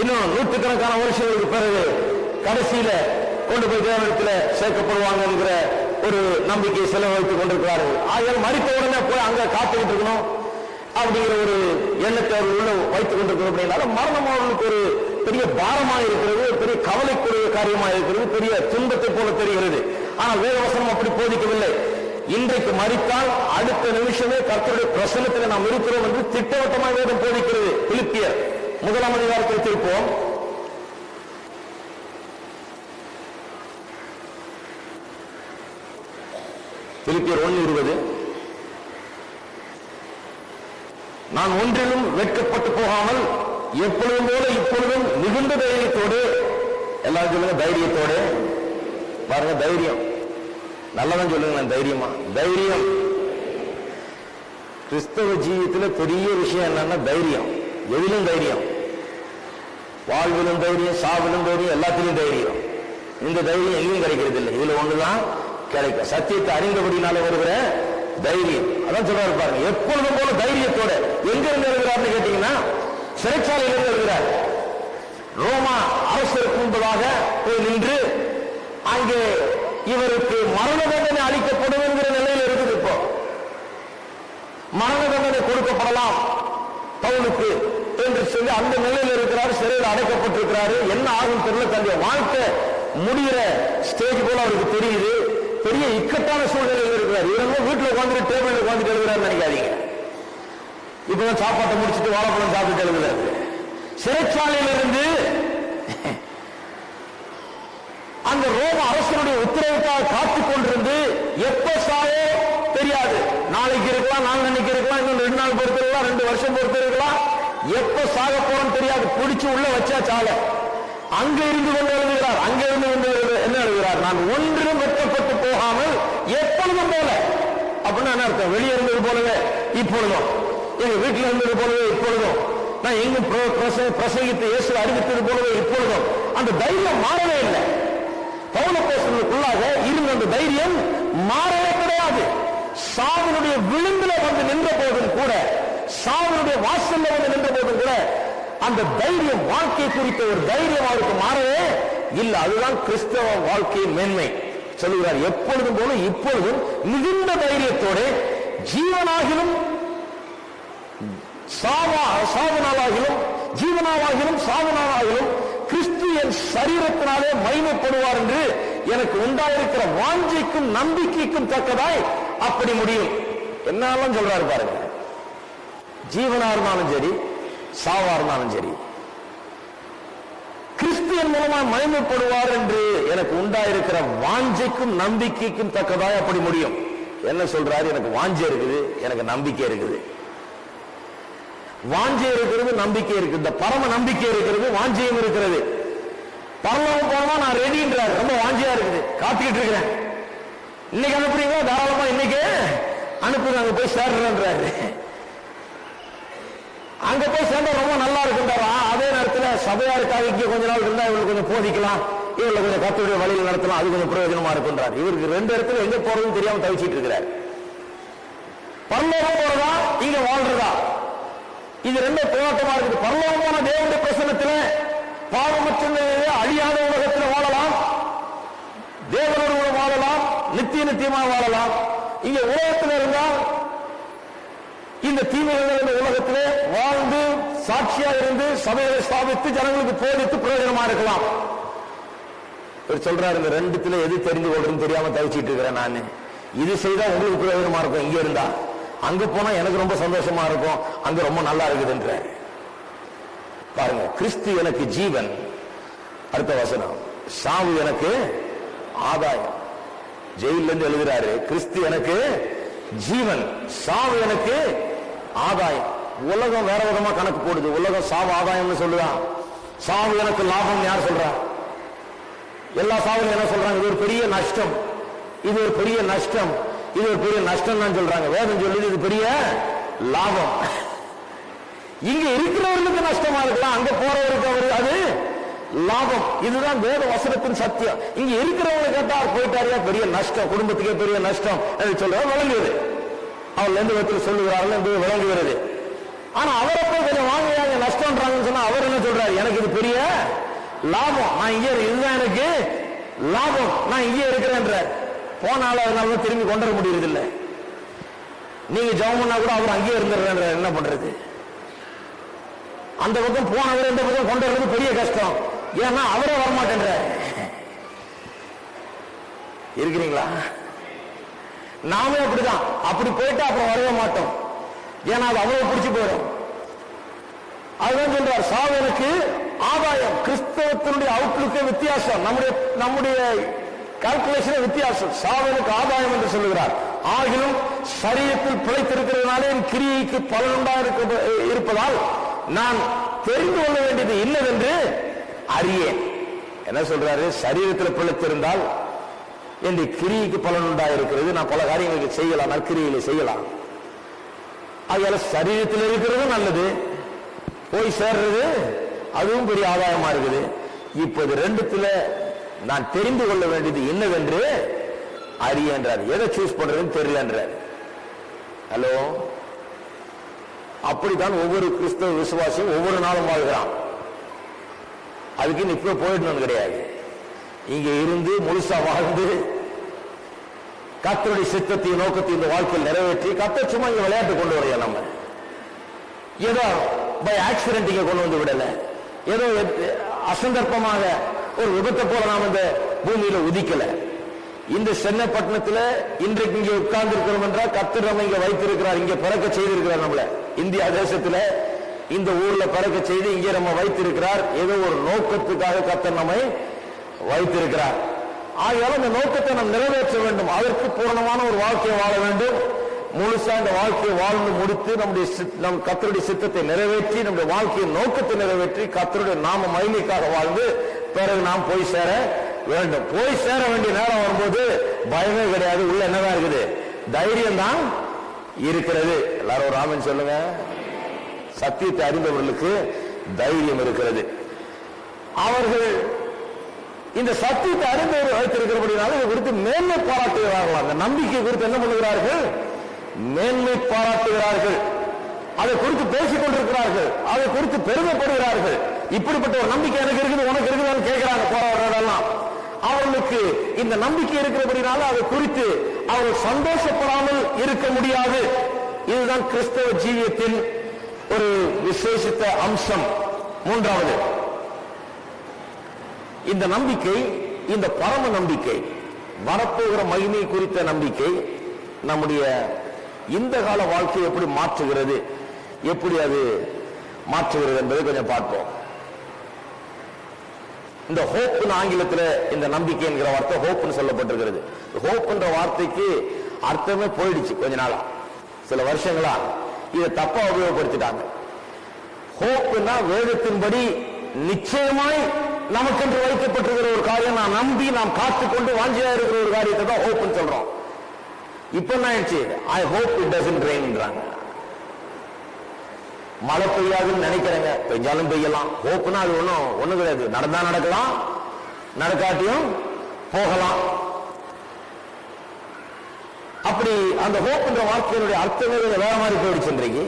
இன்னும் நூற்றுக்கணக்கான வருஷங்களுக்கு பிறகு கடைசியில கொண்டு போய் தேவனிடத்துல சேர்க்கப்படுவாங்க என்கிற ஒரு நம்பிக்கையை செலவழித்துக் கொண்டிருக்கிறார்கள். ஆகியால் மரித்த உடனே போய் அங்க காத்துக்கிட்டு இருக்கணும் அப்படிங்கிற ஒரு எண்ணத்தை அவர்கள் உள்ள வைத்துக் கொண்டிருக்கிறோம். அப்படின்னால மரணம் அவர்களுக்கு ஒரு பெரிய பாரமாக இருக்கிறது, பெரிய கவலைக்குரிய காரியமாக இருக்கிறது, பெரிய துன்பத்தை போல தெரிகிறது. ஆனால் வேதவசனம் அப்படி போதிக்கவில்லை. இன்றைக்கு மரித்தால் அடுத்த நிமிஷமே கர்த்தருடைய பிரசன்னத்தில் நாம் இருக்கிறோம் என்று திட்டவட்டமாக வேதம் போதிக்கிறது. பிலிப்பியர் 1ஆம் அதிகாரத்தில் திருப்போம். பிலிப்பியர் 1:20. நான் ஒன்றிலும் வெட்கப்பட்டு போகாமல் எப்பொழுதும் போல இப்பொழுதும் மிகுந்த தைரியத்தோடு, எல்லாரும் சொல்லுங்க தைரியத்தோடு. பாருங்க தைரியம், நல்லதான் சொல்லுங்க. தைரியமா? தைரியம் கிறிஸ்தவ ஜீவியத்தில் பெரிய விஷயம் என்னன்னா தைரியம். எதிலும் தைரியம், வாழ்விலும் தைரியம், சாவிலும் தைரியம், எல்லாத்திலும் தைரியம். இந்த தைரியம் எங்கேயும் கிடைக்கிறது இல்லை. இதுல ஒண்ணுதான் கிடைக்கும், சத்தியத்தை அறிந்தபடினால வருகிற தைரியம். அதான் சொல்றாரு பாருங்க, எப்பொழுதும் போல தைரியத்தோட. எங்க இருந்து எழுதுகிறார்னு கேட்டீங்கன்னா சிறைச்சாலையிலிருந்து எழுதுகிறார். ரோமா அரசருக்கு முன்பதாக போய் நின்று அங்கே இவருக்கு மரண தண்டனை அளிக்கப்படும் என்கிற நிலையில் இருக்குது. இப்போ மரண தண்டனை கொடுக்கப்படலாம் பவுலுக்கு என்று சொல்லி அந்த நிலையில் இருக்கிறார். சிறையில் அடைக்கப்பட்டிருக்கிறாரு. என்ன ஆகும் தெரியல. தன்னுடைய வாழ்க்கை முடிகிற ஸ்டேஜ் போல அவருக்கு தெரியுது. பெரிய இக்கட்டான சூழ்நிலையில் இருக்கிறார். இவங்க வீட்டில் உட்காந்துட்டு டேபிள் உட்காந்துட்டு எழுதுறாரு நினைக்காதீங்க. இப்பதான் சாப்பாட்டை முடிச்சுட்டு வாழைப்பழம் சாப்பிட்டு எழுதுறாரு. சிறைச்சாலையிலிருந்து அந்த ரோம அரசனுடைய உத்தரவுக்காக காத்துக் கொண்டிருந்து எப்ப சாவோ தெரியாது. நாளைக்கு இருக்கலாம், நாளைக்கு இருக்கலாம், இன்னும் 2 நாள் பொறுத்து இருக்கலாம், 2 வருஷம் பொறுத்து இருக்கலாம். எப்ப சாக போறோம் தெரியாது. பிடிச்சு உள்ள வச்சா சால. அங்க இருந்து கொண்டு எழுதுகிறார். அங்க இருந்து கொண்டு என்ன எழுதுகிறார்? நான் ஒன்றிலும் வெட்கப்பட்டு போகாமல் எப்பொழுதும் போல. அப்படின்னா என்ன அர்த்தம்? வெளியே இருந்தது போலவே இப்பொழுதும், எங்க வீட்டில் இருந்தது போலவே இப்பொழுதும், நான் எங்கும் பிரசங்கித்து இயேசு அறிவித்தது போலவே இப்பொழுதும். அந்த தைரியம் மாறவே இல்லை. பவுலப்போஸ்தலனுக்குள்ளாக இருந்த அந்த தைரியம் மாறவே கிடையாது. சாவினுடைய விளிம்பில வந்து நின்ற போதும் கூட, சாவினுடைய வாசல்ல வந்து நின்ற போதும் கூட அந்த தைரியம், வாழ்க்கை குறித்த ஒரு தைரியம் அவருக்கு மாறவே இல்லை. அதுதான் கிறிஸ்தவ வாழ்க்கையின் மேன்மை. சொல்லுகிறார், எப்பொழுதும் போல இப்பொழுதும் மிகுந்த தைரியத்தோட ஜீவனாகிலும் சாவனாலாகிலும் ஜீவனாவாகிலும் சாவனாலாகிலும் கிறிஸ்து என் சரீரத்தினாலே மகிமைப்படுவார் என்று எனக்கு உண்டாயிருக்கிற வாஞ்சைக்கும் நம்பிக்கைக்கும் தக்கதாய் அப்படி முடியும். என்னாலும் சொல்றாரு பாருங்க. ஜீவனா இருந்தாலும் சரி, சாவா இருந்தாலும் சரி, கிறிஸ்துவின் மூலமா மகிமைப்படுவார் என்று எனக்கு உண்டாயிருக்கிற வாஞ்சைக்கும் நம்பிக்கைக்கும் தக்கதாய் அப்படி முடியும். என்ன சொல்றாரு? எனக்கு வாஞ்சை இருக்குது, எனக்கு நம்பிக்கை இருக்குது. வாஞ்சை இருக்கிறது, நம்பிக்கை இருக்குது. இந்த பரம நம்பிக்கை இருக்கிறது, வாஞ்சையும் இருக்கிறது. பரலோகம் போனா நான் ரெடின்றாரு. ரொம்ப வாஞ்சியா இருக்குது, காத்துக்கிட்டு இருக்கிறேன். இன்னைக்கு அனுப்புறீங்களா? தாராளமா இன்னைக்கு அனுப்புங்க, அங்க போய் சேர்றாரு. அங்க போய் சேர்ந்தா ரொம்ப நல்லா இருக்குன்றாரா. அதே நேரத்தில் சபையாருக்காக இங்கே கொஞ்ச நாள் இருந்தா இவங்களுக்கு கொஞ்சம் போதிக்கலாம் இவர்களை கொஞ்சம் கர்த்தருடைய வழியில் நடத்தலாம், அது கொஞ்சம் பிரயோஜனமா இருக்குன்றார். இவருக்கு ரெண்டு இடத்துல எங்க போறதுன்னு தெரியாம தவிச்சிட்டு இருக்கிறார். பரலோகம் போறதா இங்க வாழ்றதா, இது ரெண்டு போராட்டமா இருக்குது. பரலோகமான தேவனுடைய பிரசன்னத்தில் பாவமற்ற அழியாத உலகத்தில் வாழலாம், தேவனோடு வாழலாம், நித்தியமாக வாழலாம். இங்க உலகத்தில் இருந்தால் இந்த தீமைகள் இந்த உலகத்திலே வாழ்ந்து சாட்சியா இருந்து சபைகளை ஸ்தாபித்து ஜனங்களுக்கு போதித்து பிரயோஜனமா இருக்கலாம். இவர் சொல்றாரு, இந்த ரெண்டுத்துல எது தெரிந்து கொள்றதுன்னு தெரியாம தவிச்சிட்டு இருக்கிறேன் நான். இது செய்தா உங்களுக்கு பிரயோஜனமா இருக்கும், இங்க இருந்தா. அங்க போனா எனக்கு ரொம்ப சந்தோஷமா இருக்கும், அங்க ரொம்ப நல்லா இருக்குதுன்ற. பாருங்க, கிறிஸ்து எனக்கு ஜீவன். அடுத்த வசனம், சாவு எனக்கு ஆதாயம். ஜெயில இருந்து எழுதுறாரு, கிறிஸ்து எனக்கு ஜீவன், சாவு எனக்கு ஆதாயம். உலகம் வேற விதமா கணக்கு போடுது. உலகம் சாவு ஆதாயம்னு சொல்லுதான், சாவு எனக்கு லாபம் யார் சொல்றா? எல்லா சாவும் என்ன சொல்றாங்க? இது ஒரு பெரிய நஷ்டம், இது ஒரு பெரிய நஷ்டம், இது ஒரு பெரிய நஷ்டம் தான் சொல்றாங்க. வேதம் சொல்லுது இது பெரிய லாபம். இங்க இருக்கிறவர்களுக்கு நஷ்டமா இருக்கலாம், அங்க போறவருக்கு அது லாபம். இதுதான் வேத வசனத்தின் சத்தியம். இங்க இருக்கிறவங்க கேட்டா போயிட்டாரியா பெரிய நஷ்டம், குடும்பத்துக்கே பெரிய நஷ்டம் சொல்ற விளங்குவது. அவள் எந்த விதத்தில் சொல்லுகிறார்கள் என்பது விளங்குகிறது. ஆனா அவரை போய் கொஞ்சம் வாங்குவாங்க நஷ்டம்ன்றாங்கன்னு சொன்னா அவர் என்ன சொல்றாரு? எனக்கு இது பெரிய லாபம், நான் இங்கே இதுதான் எனக்கு லாபம், நான் இங்கே இருக்கிறேன்ற. போனால அதனால திரும்பி கொண்டு வர முடியறது இல்லை. நீங்க ஜெபம் பண்ணா கூட அவர் அங்கேயே இருந்துடுற, என்ன பண்றது? அந்த பக்கம் போனவர் இந்த பக்கம் கொண்டு வர்றது பெரிய கஷ்டம். ஏன்னா அவரே வரமாட்டேன்ற. இருக்கிறீங்களா? நாமே அப்படிதான். அப்படி போயிட்டு அப்புறம் வரவே மாட்டோம், ஏன்னா அது அவ்வளவு பிடிச்சு போயிடும். அதுதான் சொல்றார், சாவு எனக்கு ஆதாயம். கிறிஸ்தவத்தினுடைய அவுட்லுக்கே வித்தியாசம், நம்முடைய கால்குலேஷனே வித்தியாசம். சாவு எனக்கு ஆதாயம் என்று சொல்லுகிறார். ஆகிலும் சரீரத்தில் பிழைத்திருக்கிறதுனாலே என் கிரியைக்கு பலனுண்டா இருப்பதால் நான் தெரிந்து கொள்ள வேண்டியது இன்னதென்று அறியேன். என்ன சொல்றாரு? சரீரத்தில் பிழைத்திருந்தால் என் கிரியைக்கு பலனுண்டா இருக்கிறது, நான் பல காரியங்களுக்கு செய்யலாம், நற்கிரியில செய்யலாம். அதனால சரீரத்தில் இருக்கிறது நல்லது, போய் சேர்றது அதுவும் பெரிய ஆதாயமா இருக்குது. இப்போது ரெண்டுத்துல நான் தெரிந்து கொள்ள வேண்டியது என்னவென்று அறியன்றார். எதை சூஸ் பண்றதுன்னு தெரியலன்றார். ஹலோ, அப்படித்தான் ஒவ்வொரு கிறிஸ்தவ விசுவாசியும் ஒவ்வொரு நாளும் வாழ்கிறான். அதுக்கு இப்ப போயிடணும் கிடையாது. இங்க இருந்து முழுசா வாழ்ந்து கர்த்தருடைய சித்தத்தையும் நோக்கத்தையும் இந்த வாழ்க்கையில் நிறைவேற்றி கர்த்தர் சும்மா இங்க விளையாட்டு கொண்டு வரையா? நம்ம ஏதோ பை ஆக்சிடென்ட் இங்க கொண்டு வந்து விடல, ஏதோ அசந்தர்ப்பமாக ஒரு விபத்தை போல நாம் இந்த பூமியில உதிக்கல. இந்த சென்னைப்பட்டினத்தில் இன்றைக்கு இங்கே உட்கார்ந்து இருக்கிறோம் என்றால் கர்த்தர் நம்ம இங்க வைத்திருக்கிறார், இங்க பிறக்க செய்திருக்கிறார். நம்மள இந்தியா தேசத்துல இந்த ஊர்ல பிறக்க செய்து இங்கே நம்ம வைத்திருக்கிறார். ஏதோ ஒரு நோக்கத்துக்காக கர்த்தர் நம்மை வைத்திருக்கிறார். ஆகையால இந்த நோக்கத்தை நாம் நிறைவேற்ற வேண்டும், அதற்கு பூரணமான ஒரு வாழ்க்கையை வாழ வேண்டும். முழுசா இந்த வாழ்க்கையை வாழ்ந்து முடித்து நம் கர்த்தருடைய சித்தத்தை நிறைவேற்றி நம்முடைய வாழ்க்கையின் நோக்கத்தை நிறைவேற்றி கர்த்தருடைய நாம மகிமைக்காக வாழ்ந்து பிறகு நாம் போய் சேர வேண்டும். போய் சேர வேண்டிய நேரம் வரும்போது பயமே கிடையாது, உள்ள என்னதான் இருக்குது? தைரியம் தான் இருக்கிறது. எல்லாரும் ஒரு ஆமென் சொல்லுங்க. சத்தியத்தை அறிந்தவர்களுக்கு தைரியம் இருக்கிறது. அவர்கள் இந்த சத்தியத்தை அறிந்தவர்கள் வைத்திருக்கிறபடினால இதை குறித்து மேன்மை பாராட்டுகிறார்கள். அந்த நம்பிக்கை குறித்து என்ன பண்ணுகிறார்கள்? மேன்மை பாராட்டுகிறார்கள். அதை குறித்து பேசிக் கொண்டிருக்கிறார்கள், அதை குறித்து பெருமைப்படுகிறார்கள். இப்படிப்பட்ட ஒரு நம்பிக்கை எனக்கு இருக்குது, உனக்கு இருக்குதான்னு கேட்கிறாங்க போறவர்களெல்லாம். அவர்களுக்கு இந்த நம்பிக்கை இருக்கிறபடினால அதை குறித்து அவர்கள் சந்தோஷப்படாமல் இருக்க முடியாது. இதுதான் கிறிஸ்தவ ஜீவியத்தின் ஒரு விசேஷித்த அம்சம். மூன்றாவது, இந்த நம்பிக்கை, இந்த பரம நம்பிக்கை, வரப்போகிற மகிமை குறித்த நம்பிக்கை நம்முடைய இந்த கால வாழ்க்கையை எப்படி மாற்றுகிறது, எப்படி அது மாற்றுகிறது என்பதை கொஞ்சம் பார்ப்போம். இந்த ஹோப் ஆங்கிலத்தில் இந்த நம்பிக்கை என்கிற வார்த்தை ஹோப்னு சொல்லப்பட்டிருக்கிறது. ஹோப் என்ற வார்த்தைக்கு அர்த்தமே போயிடுச்சு கொஞ்ச நாளா, சில வருஷங்களா இதை தப்பா உபயோகப்படுத்திட்டாங்க. ஹோப்னா வேதத்தின்படி நிச்சயமாய் நமக்கென்று வைக்கப்பட்டிருக்கிற ஒரு காரியம், நான் நம்பி நாம் காத்துக்கொண்டு வாஞ்சியா இருக்கிற ஒரு காரியத்தை தான் ஹோப்னு சொல்றோம். இப்ப என்ன ஆயிடுச்சு? ஐ ஹோப் இட் டசன்ட் ரெயின்ன்றாங்க. மழை பெய்யாதுன்னு நினைக்கிறேங்க, பெய்ஞ்சாலும் பெய்யலாம். ஹோப்னா அது ஒண்ணும் கிடையாது, நடந்தா நடக்கலாம், நடக்காட்டியும் போகலாம். அப்படி அந்த ஹோப் என்ற வார்த்தையினுடைய அர்த்தமே வேற மாதிரி போயிடுச்சு இன்றைக்கு.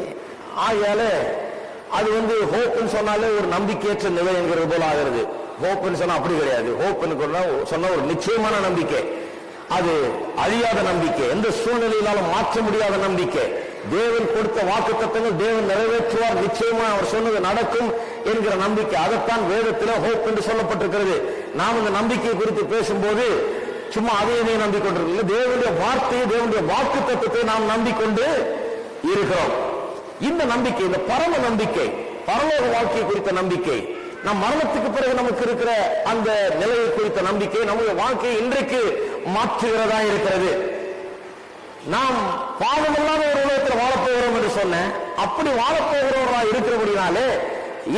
ஆகையால அது ஹோப்னு சொன்னாலே ஒரு நம்பிக்கையற்ற நிலை என்கிறது போல ஆகிறது. ஹோப்னு சொன்னா அப்படி கிடையாது. ஹோப்னு சொன்னா ஒரு நிச்சயமான நம்பிக்கை, அது அழியாத நம்பிக்கை, எந்த சூழ்நிலையினாலும் மாற்ற முடியாத நம்பிக்கை. தேவன் கொடுத்த வாக்குத்தத்தங்கள் தேவன் நிறைவேற்றுவார், நிச்சயமா அவர் சொன்னது நடக்கும் என்கிற நம்பிக்கை. அதைத்தான் வேதத்தில் ஹோப் என்று சொல்லப்பட்டிருக்கிறது. நாம் இந்த நம்பிக்கை குறித்து பேசும்போது சும்மா அதையே நம்பிக்கொண்டிருக்கல, தேவனுடைய வார்த்தையை தேவனுடைய வாக்குத்தத்தத்தை நாம் நம்பிக்கொண்டு இருக்கிறோம். இந்த நம்பிக்கை, இந்த பரம நம்பிக்கை, பரலோக வாழ்க்கை குறித்த நம்பிக்கை, நம் மரணத்துக்கு பிறகு நமக்கு இருக்கிற அந்த நிலையை குறித்த நம்பிக்கை நம்முடைய வாழ்க்கையை இன்றைக்கு மாற்றுகிறதா இருக்கிறது. நாம் பாவமில்லாத ஒரு உலகத்தில் வாழப்போகிறோம் என்று சொன்னேன். அப்படி வாழப்போகிறவர்களா இருக்கிறபடினாலே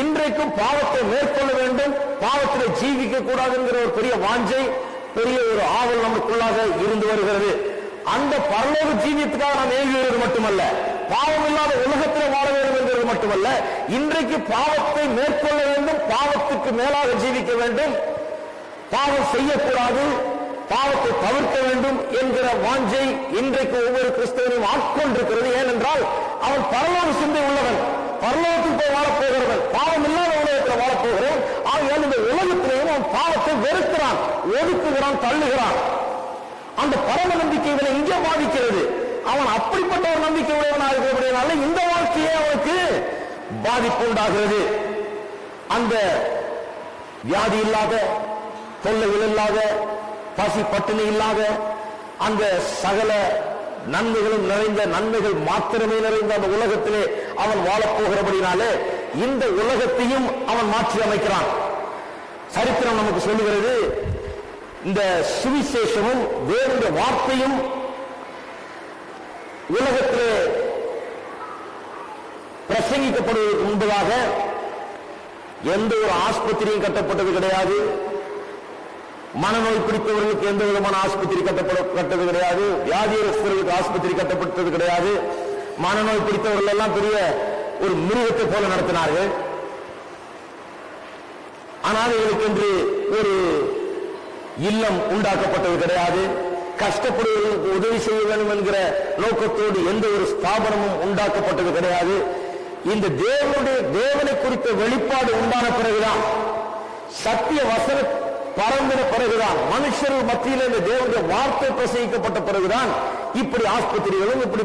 இன்றைக்கும் பாவத்தை மேற்கொள்ள வேண்டும், பாவத்தில் ஜீவிக்க கூடாது என்கிற ஒரு பெரிய வாஞ்சை, பெரிய ஒரு ஆவல் நமக்குள்ளாக இருந்து வருகிறது. அந்த பரலோக ஜீவியத்துக்காக நாம் ஏங்குகிறது மட்டுமல்ல, பாவம் இல்லாத உலகத்தில் வாழ வேண்டும் என்பது மட்டுமல்ல, இன்றைக்கு பாவத்தை மேற்கொள்ள வேண்டும், பாவத்துக்கு மேலாக ஜீவிக்க வேண்டும், பாவம் செய்யக்கூடாது, பாவத்தை தவிர்க்க வேண்டும் என்கிற வாஞ்சை இன்றைக்கு ஒவ்வொரு கிறிஸ்தவனையும் ஆட்கொண்டிருக்கிறது. ஏனென்றால் அவன் பரலோக சிந்தை உள்ளவன், பரலோகத்தில் போய் வாழப்போகிறவன், பாவம் இல்லாத உலகத்தில் வாழப்போகிறவன். ஆகையால் இந்த உலகத்திலேயும் அவன் பாவத்தை வெறுக்கிறான், ஒதுக்குகிறான், தள்ளுகிறான். அந்த பரம நம்பிக்கை இவனை இங்கே பாதிக்கிறது. அவன் அப்படிப்பட்ட ஒரு நம்பிக்கை உடையவனாக இருக்கிறபடியால இந்த வாழ்க்கையே அவனுக்கு பாதிப்பு உண்டாகிறது. அந்த வியாதி இல்லாத, தொல்லைகள் இல்லாத, பசி பட்டினி இல்லாத, அந்த சகல நன்மைகளும் நிறைந்த, நன்மைகள் மாத்திரமே நிறைந்த அந்த உலகத்திலே அவன் வாழப்போகிறபடினாலே இந்த உலகத்தையும் அவன் மாற்றி அமைக்கிறான். சரித்திரம் நமக்கு சொல்லுகிறது, இந்த சுவிசேஷமும் வேறுடைய வார்த்தையும் உலகத்திலே பிரசங்கிக்கப்படுவதற்கு முன்பதாக எந்த ஒரு ஆஸ்பத்திரியும் கட்டப்பட்டது கிடையாது. மனநோய் பிடித்தவர்களுக்கு எந்த விதமான ஆஸ்பத்திரி கட்டது கிடையாது. வியாதியஸ்தர்களுக்கு ஆஸ்பத்திரி கட்டப்பட்டது கிடையாது. மனநோய் பிடித்தவர்கள் எல்லாம் பெரிய ஒரு மிருகத்தை போல நடத்தினார்கள். அனாதைகளுக்கு என்று ஒரு இல்லம் உண்டாக்கப்பட்டது கிடையாது. கஷ்டப்படுவதற்கு உதவி செய்ய வேண்டும் என்கிற நோக்கத்தோடு எந்த ஒரு ஸ்தாபனமும் உண்டாக்கப்பட்டது கிடையாது. இந்த தேவனை குறித்த வெளிப்பாடு உண்டான பிறகுதான், சத்திய வசன பரம்பின பிறகுதான், மனுஷர்கள் மத்தியில் இந்த தேவனுடைய வார்த்தை பிரசங்கிக்கப்பட்ட பிறகுதான் இப்படி ஆஸ்பத்திரிகளும், இப்படி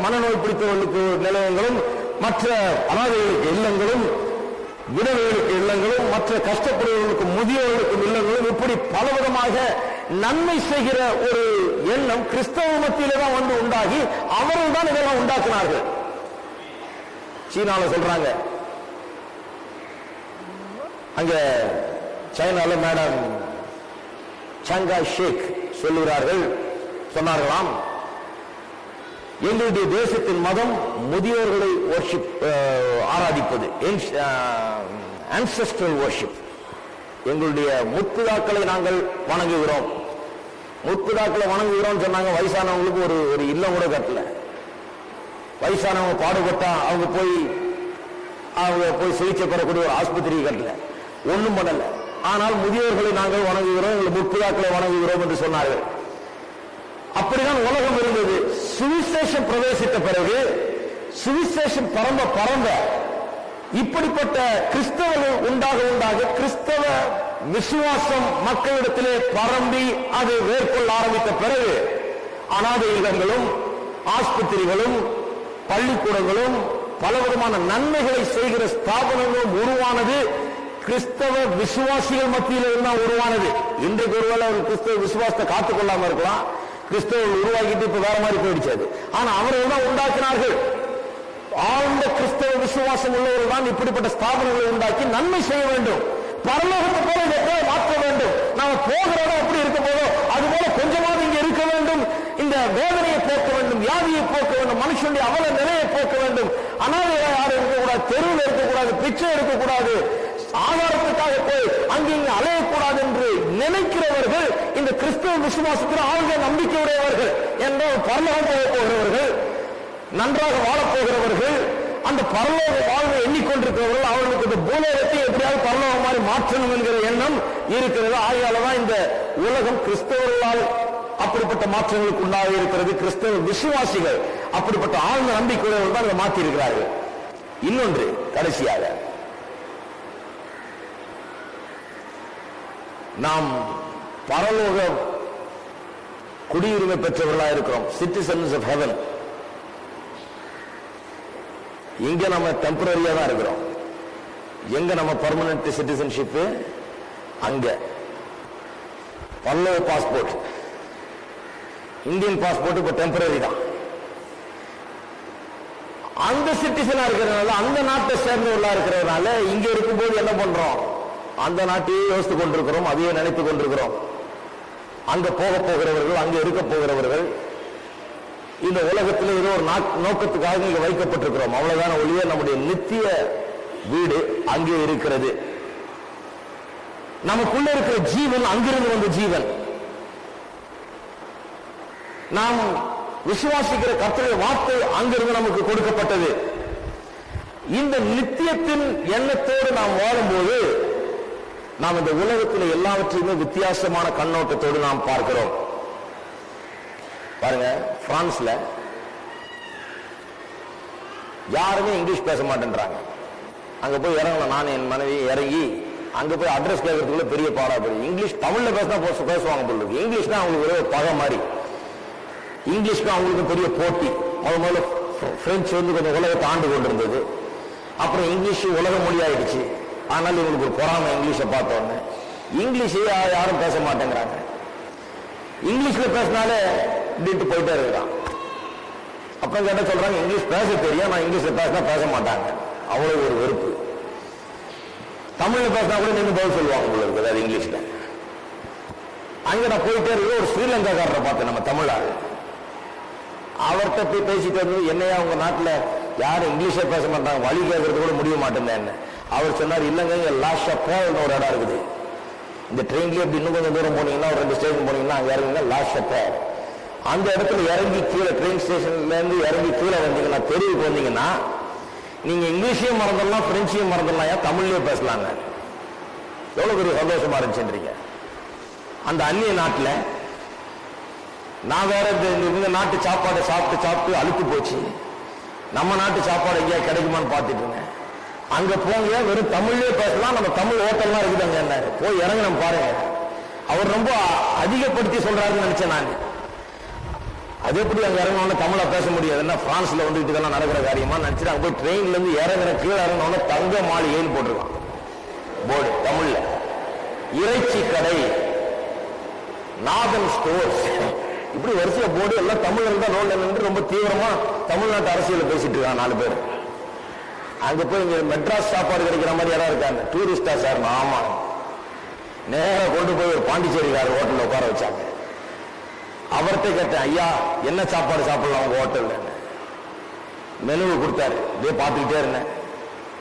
மனநோய் பிடித்தவர்களுக்கு நிலையங்களும், மற்ற அனாதைகளுக்கு இல்லங்களும், விதவைகளுக்கு இல்லங்களும், மற்ற கஷ்டப்படுபவர்களுக்கு முதியோர்களுக்கும் இல்லங்களும், இப்படி பலவிதமாக நன்மை செய்கிற ஒரு எண்ணம் கிறிஸ்தவ மத்தியிலே தான் உண்டாகி அவர்கள் தான் இதெல்லாம் உண்டாக்குனார்கள். சீனால சொல்றாங்க, அங்க சைனால மேடம் சங்காய் ஷேக் சொன்னார்களாம், எங்களுடைய தேசத்தின் மதம் முதியோர்களை ஆராதிப்பது, ancestral worship. எங்களுடைய முற்பிதாக்களை நாங்கள் வணங்குகிறோம். முற்பிதாக்களை வணங்குகிறோம் சொன்னாங்க. வயசானவங்களுக்கு ஒரு இல்லம் கூட கட்டல. வயசானவங்க பாடுபட்டா அவங்க போய் சிகிச்சை பெறக்கூடிய ஒரு ஆஸ்பத்திரி கட்டல, ஒன்றும் பண்ணல. ஆனால் முதியோர்களை நாங்கள் வணங்குகிறோம், எங்கள் முற்பிதாக்களை வணங்குகிறோம் என்று சொன்னார்கள். அப்படிதான் உலகம் இருந்தது. சுவிசேஷம் பிரவேசித்த பிறகு, சுவிசேஷம் பரம்ப இப்படிப்பட்ட கிறிஸ்தவர்கள் உண்டாக கிறிஸ்தவ விசுவாசம் மக்களிடத்திலே பரம்பி அது மேற்கொள்ள ஆரம்பித்த பிறகு அனாதை இல்லங்களும், ஆஸ்பத்திரிகளும், பள்ளிக்கூடங்களும், பலவிதமான நன்மைகளை செய்கிற ஸ்தாபனங்களும் உருவானது. கிறிஸ்தவ விசுவாசிகள் மத்தியில் இருந்தால் உருவானது. இன்றைக்கு ஒருவேளை ஒரு கிறிஸ்தவ விசுவாசத்தை காத்துக்கொள்ளாம இருக்கலாம். கிறிஸ்தவர்கள் உருவாக்கிட்டு இப்ப வேற மாதிரி போயிடுச்சு. ஆனா அவர்கள் தான் உண்டாக்கினார்கள். ஆழ்ந்த கிறிஸ்தவ விசுவாசம் உள்ளவர்கள் தான் இப்படிப்பட்ட ஸ்தாபனங்களை உண்டாக்கி நன்மை செய்ய வேண்டும். பரலோகத்தை போல இதை போல மாற்ற வேண்டும். நாம போகிற இடம் எப்படி இருக்க போதோ அதுபோல கொஞ்சமாவது இங்க இருக்க வேண்டும். இந்த வேதனையை போக்க வேண்டும், வியாதியை போக்க வேண்டும், மனுஷனுடைய அவல நிலையை போக்க வேண்டும். அனாதையா யாரும் இருக்கக்கூடாது, தெருவில் இருக்கக்கூடாது, பிச்சை இருக்கக்கூடாது, ஆதாரத்துக்காக போய் அங்கிங்க அலையக்கூடாது என்று நினைக்கிறவர்கள் இந்த கிறிஸ்தவ விசுவாசத்தில் ஆழ்ந்த நம்பிக்கை உடையவர்கள். என்றால் பரலோகம் போக போகிறவர்கள், நன்றாக வாழப்போகிறவர்கள், அந்த பரலோக வாழ்வை எண்ணிக்கொண்டிருக்கிறவர்கள் அவர்களுக்கு இந்த பூலோகத்தை எப்படியாவது பரலோகம் மாதிரி மாற்றணும் என்கிற எண்ணம் இருக்கிறது. ஆகையாலதான் இந்த உலகம் கிறிஸ்தவர்களால் அப்படிப்பட்ட மாற்றங்களுக்கு உண்டாக இருக்கிறது. கிறிஸ்தவ விசுவாசிகள் அப்படிப்பட்ட ஆழ்ந்த நம்பிக்கையுடன் தான் அதை மாற்றி இருக்கிறார்கள். இன்னொன்று கடைசியாக, நாம் பரலோக குடியுரிமை பெற்றவர்களாக இருக்கிறோம், சிட்டிசன்ஸ் ஆஃப் ஹெவன். இங்க நம்ம டெம்பரரியா தான் இருக்கிறோம். எங்க நம்ம பெர்மனன்ட் சிட்டிசன்ஷிப்? அங்க பரலோக பாஸ்போர்ட், இந்தியன் பாஸ்போர்ட் இப்ப டெம்பரரி தான். அந்த சிட்டிசனா இருக்கிறதுனால, அந்த நாட்டை சேர்ந்தவர்களா இருக்கிறதுனால இங்க இருக்கும்போது என்ன பண்றோம்? அந்த நாட்டையே யோசித்துக் கொண்டிருக்கிறோம், அதையே நினைத்துக் கொண்டிருக்கிறோம். அங்க போக போகிறவர்கள், அங்க இருக்க போகிறவர்கள், இந்த உலகத்தில் ஏதோ ஒரு நோக்கத்துக்காக இங்க வைக்கப்பட்டிருக்கிறோம். அவ்வளவுதான் ஒழிய நம்முடைய நித்திய வீடு அங்கே இருக்கிறது. நமக்குள்ள இருக்கிற ஜீவன் அங்கிருந்து வந்த ஜீவன். நாம் விசுவாசிக்கிற கர்த்தருடைய வார்த்தை அங்கிருந்து நமக்கு கொடுக்கப்பட்டது. இந்த நித்தியத்தின் எண்ணத்தோடு நாம் வாழும்போது நாம் இந்த உலகத்தில் எல்லாவற்றையுமே வித்தியாசமான கண்ணோட்டத்தோடு நாம் பார்க்கிறோம். பாருங்க, பிரான்ஸ்ல யாருமே இங்கிலீஷ் பேச மாட்டேன்றாங்க. அங்க போய் இறங்கலாம், நான் என் மனைவி இறங்கி அங்க போய் அட்ரஸ் கேட்கறதுக்குள்ள பெரிய பாடாபடி. இங்கிலீஷ் தமிழ்ல பேசினா பேசுவாங்க போல இருக்கு. இங்கிலீஷ் தான் அவங்களுக்கு ஒரு பகை மாதிரி. இங்கிலீஷ்க்கு அவங்களுக்கு பெரிய போட்டி. முதல்ல பிரெஞ்சு வந்து கொஞ்சம் உலகத்தை ஆண்டு கொண்டிருந்தது. அப்புறம் இங்கிலீஷ் உலக மொழி ஆயிடுச்சு. ஆனால் இவங்களுக்கு ஒரு பொறாமை இங்கிலீஷை பார்த்தோன்னு. இங்கிலீஷே யாரும் பேச மாட்டேங்கிறாங்க. இங்கிலீஷ்ல பேசினாலே இப்படிட்டு போயிட்டே இருக்கிறான். அப்புறம் கேட்ட சொல்றாங்க இங்கிலீஷ் பேச தெரியும், நான் இங்கிலீஷ்ல பேசினா பேச மாட்டாங்க. அவ்வளவு ஒரு வெறுப்பு. தமிழ்ல பேசினா கூட நீங்க பதில் சொல்லுவாங்க போல இருக்குது அது இங்கிலீஷ்ல. அங்க நான் போயிட்டே இருக்க ஒரு ஸ்ரீலங்காக்காரரை பார்த்தேன், நம்ம தமிழாள். அவர்கிட்ட போய் பேசிட்டு வந்து, என்னையா உங்க நாட்டுல யாரும் இங்கிலீஷே பேச மாட்டாங்க, வழி கேட்கறது கூட முடிய மாட்டேன். அவர் சொன்னார், இல்லைங்க இங்க லாஷப்போன்னு ஒரு இடம் இருக்குது. இந்த ட்ரெயின்லயே அப்படி இன்னும் கொஞ்சம் தூரம் போனீங்கன்னா, ஒரு 2 ஸ்டேஷன் போனீங்கன்னா அங்க இறங்குங்க லாஷப்போ. அந்த இடத்துல இறங்கி கீழே ட்ரெயின் ஸ்டேஷன்ல இருந்து இறங்கி கீழே வந்தீங்கன்னா, தெருவுக்கு வந்தீங்கன்னா, நீங்க இங்கிலீஷையும் மறந்துடலாம், பிரெஞ்சையும் மறந்துடலாம், ஏன் தமிழ்லயே பேசலாங்க. எவ்வளவு பெரிய சந்தோஷமா இருந்துச்சுன்றீங்க. அந்த அந்நிய நாட்டுல நான் வேற இந்த நாட்டு சாப்பாடை சாப்பிட்டு சாப்பிட்டு அழுத்து போச்சு. நம்ம நாட்டு சாப்பாடு எங்கேயா கிடைக்குமான்னு பார்த்துட்டு இருந்தேன். அங்க போங்க, வெறும் தமிழ்லயே பேசலாம், நம்ம தமிழ் ஹோட்டல்லாம் இருக்குது அங்க. என்ன போய் இறங்கணும் பாருங்க. அவர் ரொம்ப அதிகப்படுத்தி சொல்றாருன்னு நினைச்சேன் நான். அது எப்படி அங்க இறங்கணும்னு தமிழா பேச முடியாது, என்ன பிரான்ஸ்ல வந்துட்டு இதெல்லாம் நடக்கிற காரியமா நினைச்சிட்டு அங்க போய் ட்ரெயின்ல இருந்து இறங்குற கீழே இறங்கணும்னு தங்க மாளிகைன்னு போட்டிருக்கான் போர்டு தமிழ்ல. இறைச்சி கடை, நாதன் ஸ்டோர்ஸ், இப்படி வரிசையா போர்டு எல்லாம் தமிழ் தான் ரோட்ல நின்று ரொம்ப தீவிரமா தமிழ்நாட்டு அரசியல் பேசிட்டு இருக்காங்க 4 பேர். அங்க போய் இங்க மெட்ராஸ் சாப்பாடு கிடைக்கிற மாதிரி இடம் இருக்காங்க. டூரிஸ்டா சார்? ஆமா. நேரம் கொண்டு போய் ஒரு பாண்டிச்சேரிக்கார ஹோட்டல்ல உட்கார வச்சாங்க. அவர்கிட்ட கேட்டேன், ஐயா என்ன சாப்பாடு சாப்பிடலாம் உங்க ஹோட்டல்ல? மெனுவை கொடுத்தாரு. இதே பார்த்துக்கிட்டே இருந்தேன்.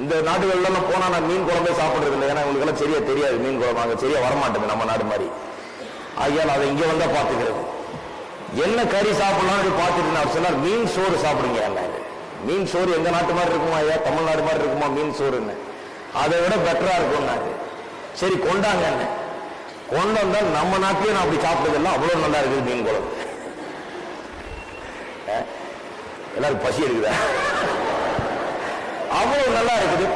இந்த நாடுகள்லாம் போனா நான் மீன் குழம்பே சாப்பிடுறது இல்லை, ஏன்னா உங்களுக்கு எல்லாம் சரியா தெரியாது மீன் குழம்பு, அங்க சரியா வரமாட்டேங்குது நம்ம நாடு மாதிரி. ஐயா அதை இங்க வந்தா பாத்துக்கிறது. என்ன கறி சாப்பிடலாம்னு பார்த்துட்டு அவர் சொன்னார், மீன் சோறு சாப்பிடுங்க. மீன் சோறு எங்க நாட்டு மாதிரி இருக்குமா ஐயா? தமிழ்நாடு மாதிரி இருக்குமா மீன் சோறுன்னு? அதை விட பெட்டரா இருக்கும்னாரு. சரி கொண்டாங்க. கொண்டு வந்தா நம்ம நாட்டிலேயே நான் அப்படி சாப்பிட்டதெல்லாம் அவ்வளவு நல்லா இருக்குது மீன் குழம்பு. எல்லாரும் பசி இருக்குதா? அவ்வளவு நல்லா இருக்குது.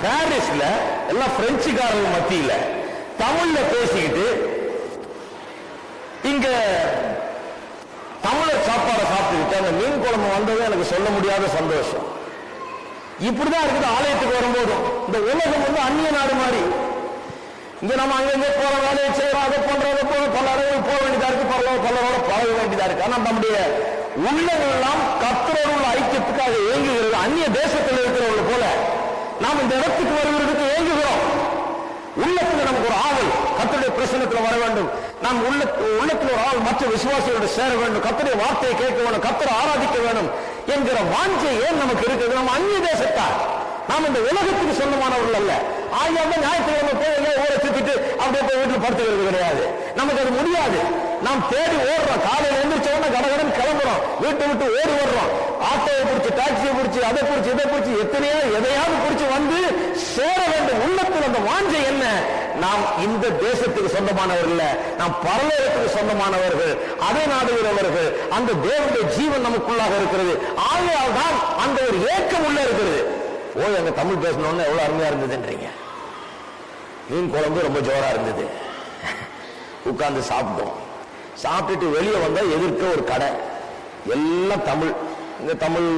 பாரிஸ்ல எல்லாம் பிரெஞ்சுக்காரங்க மத்தியில தமிழ்ல பேசிக்கிட்டு இங்க தமிழர் சாப்பாடை சாப்பிட்டுக்கிட்டு அந்த மீன் குழம்பு வந்தது எனக்கு சொல்ல முடியாத சந்தோஷம். இப்படிதான் இருக்குது ஆலயத்துக்கு வரும்போதும். இந்த உலகம் வந்து அந்நிய நாடு மாதிரி. இங்க நம்ம அங்கே போற வேலையை செய்யறோம், அதை பண்றோம், பல இடங்கள் போக வேண்டியதா இருக்கு, பலரோட பழக வேண்டியதா இருக்கு. ஆனா நம்முடைய உள்ளங்கள் எல்லாம் கர்த்தரோடு உள்ள ஐக்கியத்துக்காக ஏங்குகிறது. அந்நிய தேசத்தில் இருக்கிறவர்கள் போல நாம் இந்த இடத்துக்கு வருவதற்கு ஏங்குகிறோம். உள்ளத்துல நமக்கு ஒரு ஆவல், கர்த்தருடைய பிரசன்னத்தில் வர வேண்டும். நாம் உள்ளத்தில் ஒரு ஆவல், மற்ற விசுவாசிகளோடு சேர வேண்டும், கர்த்தருடைய வார்த்தையை கேட்க வேண்டும், கர்த்தரை ஆராதிக்க வேண்டும் என்கிற வாஞ்சை ஏன் நமக்கு இருக்குது? நம்ம அந்நிய தேசத்தார், நாம் இந்த உலகத்துக்கு சொந்தமானவர்கள் அல்ல. ஆயிரம் ஞாயிற்றுக்கிழமை போய் ஊரை சுத்திட்டு அப்படியே போய் வீட்டில் படுத்துக்கிறது கிடையாது. நமக்கு அது முடியாது. நாம் தேடி ஓடுறோம். காலையில் எழுந்திரிச்ச உடனே கடகடன் கிளம்புறோம், வீட்டை விட்டு ஓடி வர்றோம். ஆட்டோவை பிடிச்சி, டாக்ஸியை பிடிச்சி, அதை பிடிச்சி, இதை பிடிச்சி, எத்தனையோ எதையாவது பிடிச்சி வந்து சேர வேண்டும். உள்ளத்தில் அந்த வாஞ்சை என்ன? நாம் இந்த தேசத்துக்கு சொந்தமானவர்கள், நாம் பரலோகத்துக்கு சொந்தமானவர்கள், அதை நாடுகிறவர்கள். அந்த தேவனுடைய ஜீவன் நமக்குள்ளாக இருக்கிறது. ஆகையால் தான் அந்த ஒரு ஏக்கம் உள்ள இருக்கிறது. ஓ, எங்க தமிழ் பேசணும்னு எவ்வளவு அருமையா இருந்ததுன்றீங்க. மீன் குழம்பு ரொம்ப ஜோரா இருந்தது. உட்கார்ந்து சாப்பிட்டோம். சாப்பிட்டுட்டு வெளியே வந்தா எதிர்க்க ஒரு கடை, எல்லாம் தமிழ். இந்த தமிழ்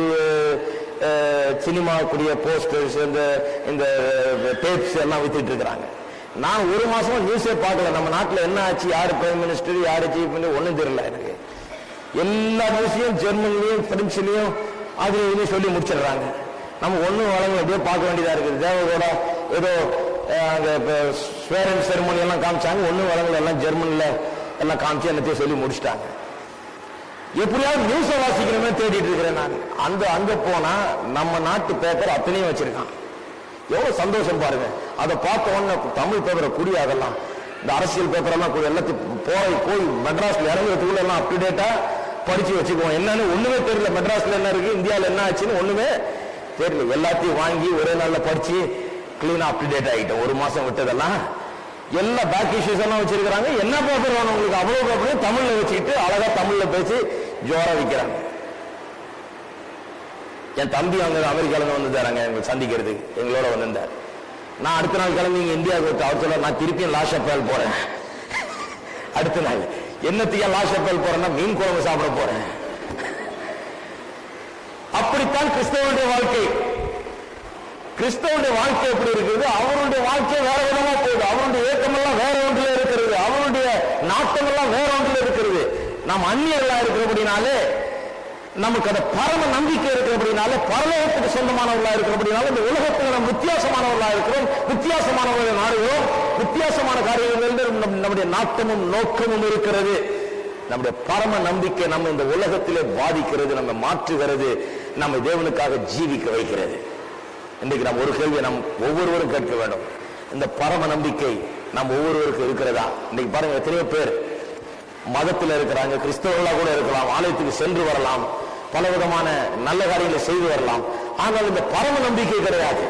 சினிமா கூடிய போஸ்டர்ஸ், இந்த டேப்ஸ் எல்லாம் வித்துட்டு இருக்கிறாங்க. நான் ஒரு மாசமா நியூஸே பார்க்கல. நம்ம நாட்டில் என்ன ஆச்சு, யாரு பிரைம் மினிஸ்டர், யாரு சீஃப் மினிஸ்டர், ஒன்றும் தெரியல எனக்கு. எல்லா நியூஸையும் ஜெர்மனிலையும் பிரெஞ்சிலையும் அது இதுலையும் சொல்லி முடிச்சிடுறாங்க. நம்ம ஒன்றும் வழங்க அப்படியே பார்க்க வேண்டியதா இருக்குது. தேவகோட ஏதோ அங்கே ஸ்வேரன் செரிமனி எல்லாம் காமிச்சாங்க, ஒன்றும் வழங்கல, எல்லாம் ஜெர்மனில் எல்லாம் காமிச்சு எல்லாத்தையும் சொல்லி முடிச்சிட்டாங்க. எப்படியாவது நியூஸை வாசிக்கணுமே தேடிட்டு இருக்கிறேன் நான். அங்க போனா நம்ம நாட்டு பேப்பர் அத்தனையும் வச்சிருக்கான். எவ்வளவு சந்தோஷம் பாருங்க. அதை பார்த்த உடனே தமிழ் பேப்பரை கூடிய அதெல்லாம் இந்த அரசியல் பேப்பர் எல்லாம் கூட எல்லாத்தையும் போய் மெட்ராஸ்ல இறங்குறதுக்குள்ள எல்லாம் அப்டுடேட்டா படிச்சு வச்சுக்குவோம். என்னன்னு ஒண்ணுமே தெரியல. மெட்ராஸ்ல என்ன இருக்கு, இந்தியாவில் என்ன ஆச்சுன்னு ஒண்ணுமே தெரியல. எல்லாத்தையும் வாங்கி ஒரே நாள்ல படிச்சு கிளீனா அப்டுடேட் ஆகிட்டோம். ஒரு மாசம் விட்டதெல்லாம் எல்லா பேக் இஷ்யூஸ் எல்லாம் வச்சிருக்காங்க. என்ன பேப்பர் வேணும் உங்களுக்கு, அவ்வளவு பேப்பரையும் தமிழ்ல வச்சுக்கிட்டு அழகா தமிழ்ல பேசி ஜோரா விற்கிறாங்க. என் தம்பி அவங்க அமெரிக்கால வந்துட்டாராங்க எங்களுக்கு சந்திக்கிறதுக்கு, எங்களோட வந்திருந்தார். நான் அடுத்த நாள் கிளம்பி இந்தியாவுக்கு அவர் சொல்ல, நான் திருப்பியும் லா ஷப்பேல் போறேன். அடுத்த நாள் என்னத்தையா லா ஷப்பேல் போறேன்னா மீன் குழம்பு சாப்பிட போறேன். அப்படித்தான் கிறிஸ்தவனுடைய வாழ்க்கை. கிறிஸ்தவனுடைய வாழ்க்கை எப்படி இருக்குது? அவருடைய வாழ்க்கை வேற விதமா போகுது. அவருடைய ஏக்கமெல்லாம் வேற ஒன்றில் இருக்கிறது. அவருடைய நாட்டமெல்லாம் வேற ஒன்றில் இருக்கிறது. நாம் அந்நியர்களா இருக்கிறபடினாலே, நமக்கு அந்த பரம நம்பிக்கை இருக்கிறபடினால, பரலோகத்துக்கு சொந்தமானவர்களா இருக்கிறபடினால, இந்த உலகத்தில் நாம் வித்தியாசமானவர்களா இருக்கிறோம், வித்தியாசமானவர்களை நாடுகிறோம், வித்தியாசமான காரியங்கள் நம்முடைய நாட்டமும் நோக்கமும் இருக்கிறது. நம்முடைய பரம நம்பிக்கை நம்ம இந்த உலகத்திலே பாதிக்கிறது, நம்ம மாற்றுகிறது, நம்ம தேவனுக்காக ஜீவிக்க வைக்கிறது. இன்றைக்கு நாம் ஒரு கேள்வியை நாம் ஒவ்வொருவரும் கேட்க வேண்டும். இந்த பரம நம்பிக்கை நம் ஒவ்வொருவருக்கும் இருக்கிறதா? இன்னைக்கு பாருங்க, எத்தனையோ பேர் மதத்தில் இருக்கிறாங்க, கிறிஸ்தவர்களா கூட இருக்கலாம், ஆலயத்துக்கு சென்று வரலாம், பல விதமான நல்ல காரியங்களை செய்து வரலாம். ஆனால் இந்த பரம நம்பிக்கை கிடையாது.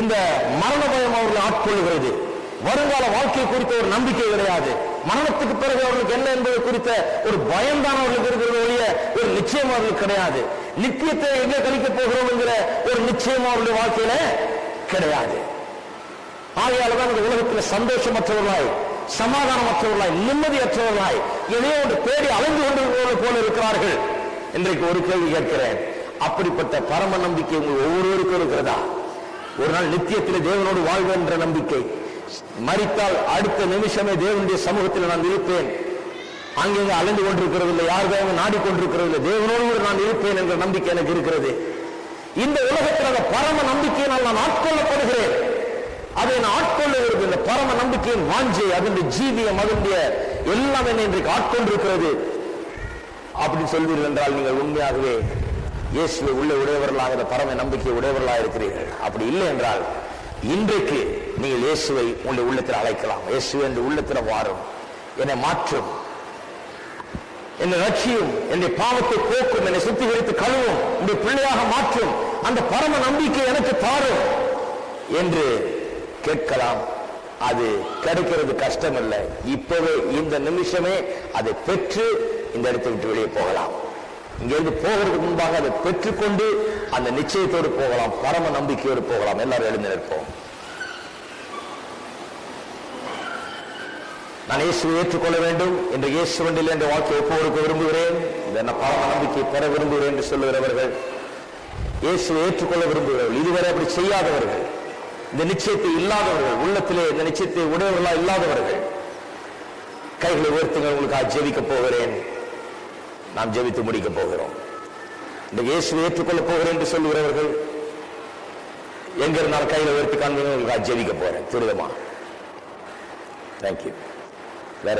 இந்த மரண பயம் அவர்களை ஆட்கொள்கிறது. வருங்கால வாழ்க்கை குறித்த ஒரு நம்பிக்கை கிடையாது. மரணத்துக்கு பிறகு அவர்களுக்கு என்ன என்பது குறித்த ஒரு பயம்தான் அவர்களுக்கு இருக்கிறது ஒழிய ஒரு நிச்சயம் அவர்களுக்கு கிடையாது. நித்தியத்தை எங்கே கழிக்க போகிறோம் என்கிற ஒரு நிச்சயம் அவருடைய வாழ்க்கையில கிடையாது. ஆகையால்தான் இந்த உலகத்தில் சந்தோஷமற்றவர்களாய், சமாதானமற்றவர்களாய், நிம்மதியற்றவர்களாய், எதையோ ஒன்று தேடி அலைந்து கொண்டிருப்பவர்கள் போல இருக்கிறார்கள். இன்றைக்கு ஒரு கேள்வி கேட்கிறேன், அப்படிப்பட்ட பரம நம்பிக்கை உங்கள் ஒவ்வொருவருக்கும் இருக்கிறதா? ஒரு நாள் நித்தியத்தில் தேவனோடு வாழ்வேன் என்ற நம்பிக்கை, மரித்தால் அடுத்த நிமிஷமே தேவனுடைய சமூகத்தில் நான் இருப்பேன், அங்கெங்க அலைந்து கொண்டிருக்கிறது இல்லை, யாருக்காக நாடிக்கொண்டிருக்கிறது இல்லை, தேவனோடு நான் இருப்பேன் என்ற நம்பிக்கை எனக்கு இருக்கிறது. இந்த உலகத்தில் அந்த பரம நம்பிக்கையினால் நான் ஆட்கொள்ளப்படுகிறேன். அதை நான் ஆட்கொள்ளுகிறது இந்த பரம நம்பிக்கையின் வாஞ்சை, அதனுடைய ஜீவியம், அதனுடைய எல்லாம் என்னை இன்றைக்கு ஆட்கொண்டிருக்கிறது. அப்படி சொல்வீர்கள் என்றால் நீங்கள் உண்மையாகவே இயேசுவை உள்ள உடையவர்களாக, இந்த பரம நம்பிக்கை உடையவர்களாக இருக்கிறீர்கள். அப்படி இல்லை என்றால் இன்றைக்கு நீங்கள் இயேசுவை உங்களுடைய உள்ளத்தில் அழைக்கலாம். இயேசுவை என்ற உள்ளத்தில் வாரும், என்னை மாற்றும், என்னை ரட்சியும், என்னுடைய பாவத்தை போக்கும், என்னை சுத்திகரித்து கழுவும், உங்களுடைய பிள்ளையாக மாற்றும், அந்த பரம நம்பிக்கை எனக்கு தாரும் என்று கேட்கலாம். அது கிடைக்கிறது கஷ்டம் இல்லை. இப்பவே இந்த நிமிஷமே அதை பெற்று இந்த இடத்தை விட்டு வெளியே போகலாம். இங்கிருந்து போகிறதுக்கு முன்பாக அதை பெற்றுக்கொண்டு அந்த நிச்சயத்தோடு போகலாம், பரம நம்பிக்கையோடு போகலாம். எல்லாரும் எழுந்து நிற்போம். நான் இயேசுவை ஏற்றுக்கொள்ள வேண்டும் என்று இயேசுவண்டில் என்ற வாழ்க்கை ஒப்புவருக்கு விரும்புகிறேன், இந்த பரம நம்பிக்கை பெற விரும்புகிறேன் என்று சொல்லுகிறவர்கள், இயேசுவை ஏற்றுக்கொள்ள விரும்புகிறவர்கள், இதுவரை அப்படி செய்யாதவர்கள், இந்த நிச்சயத்தை இல்லாதவர்கள், உள்ளத்திலே இந்த நிச்சயத்தை உடையவர்களா இல்லாதவர்கள், கைகளை உயர்த்துங்கள். உங்களுக்காக ஜெபிக்க போகிறேன். நாம் ஜெபித்து முடிக்க போகிறோம். இந்த இயேசுவை ஏற்றுக்கொள்ள போகிறேன் என்று சொல்லுகிறவர்கள் எங்க இருந்தாலும் கையில உயர்த்தி காண்பீங்க. உங்களுக்காக ஜெபிக்க போறேன் துரிதமா. தேங்க்யூ. வேற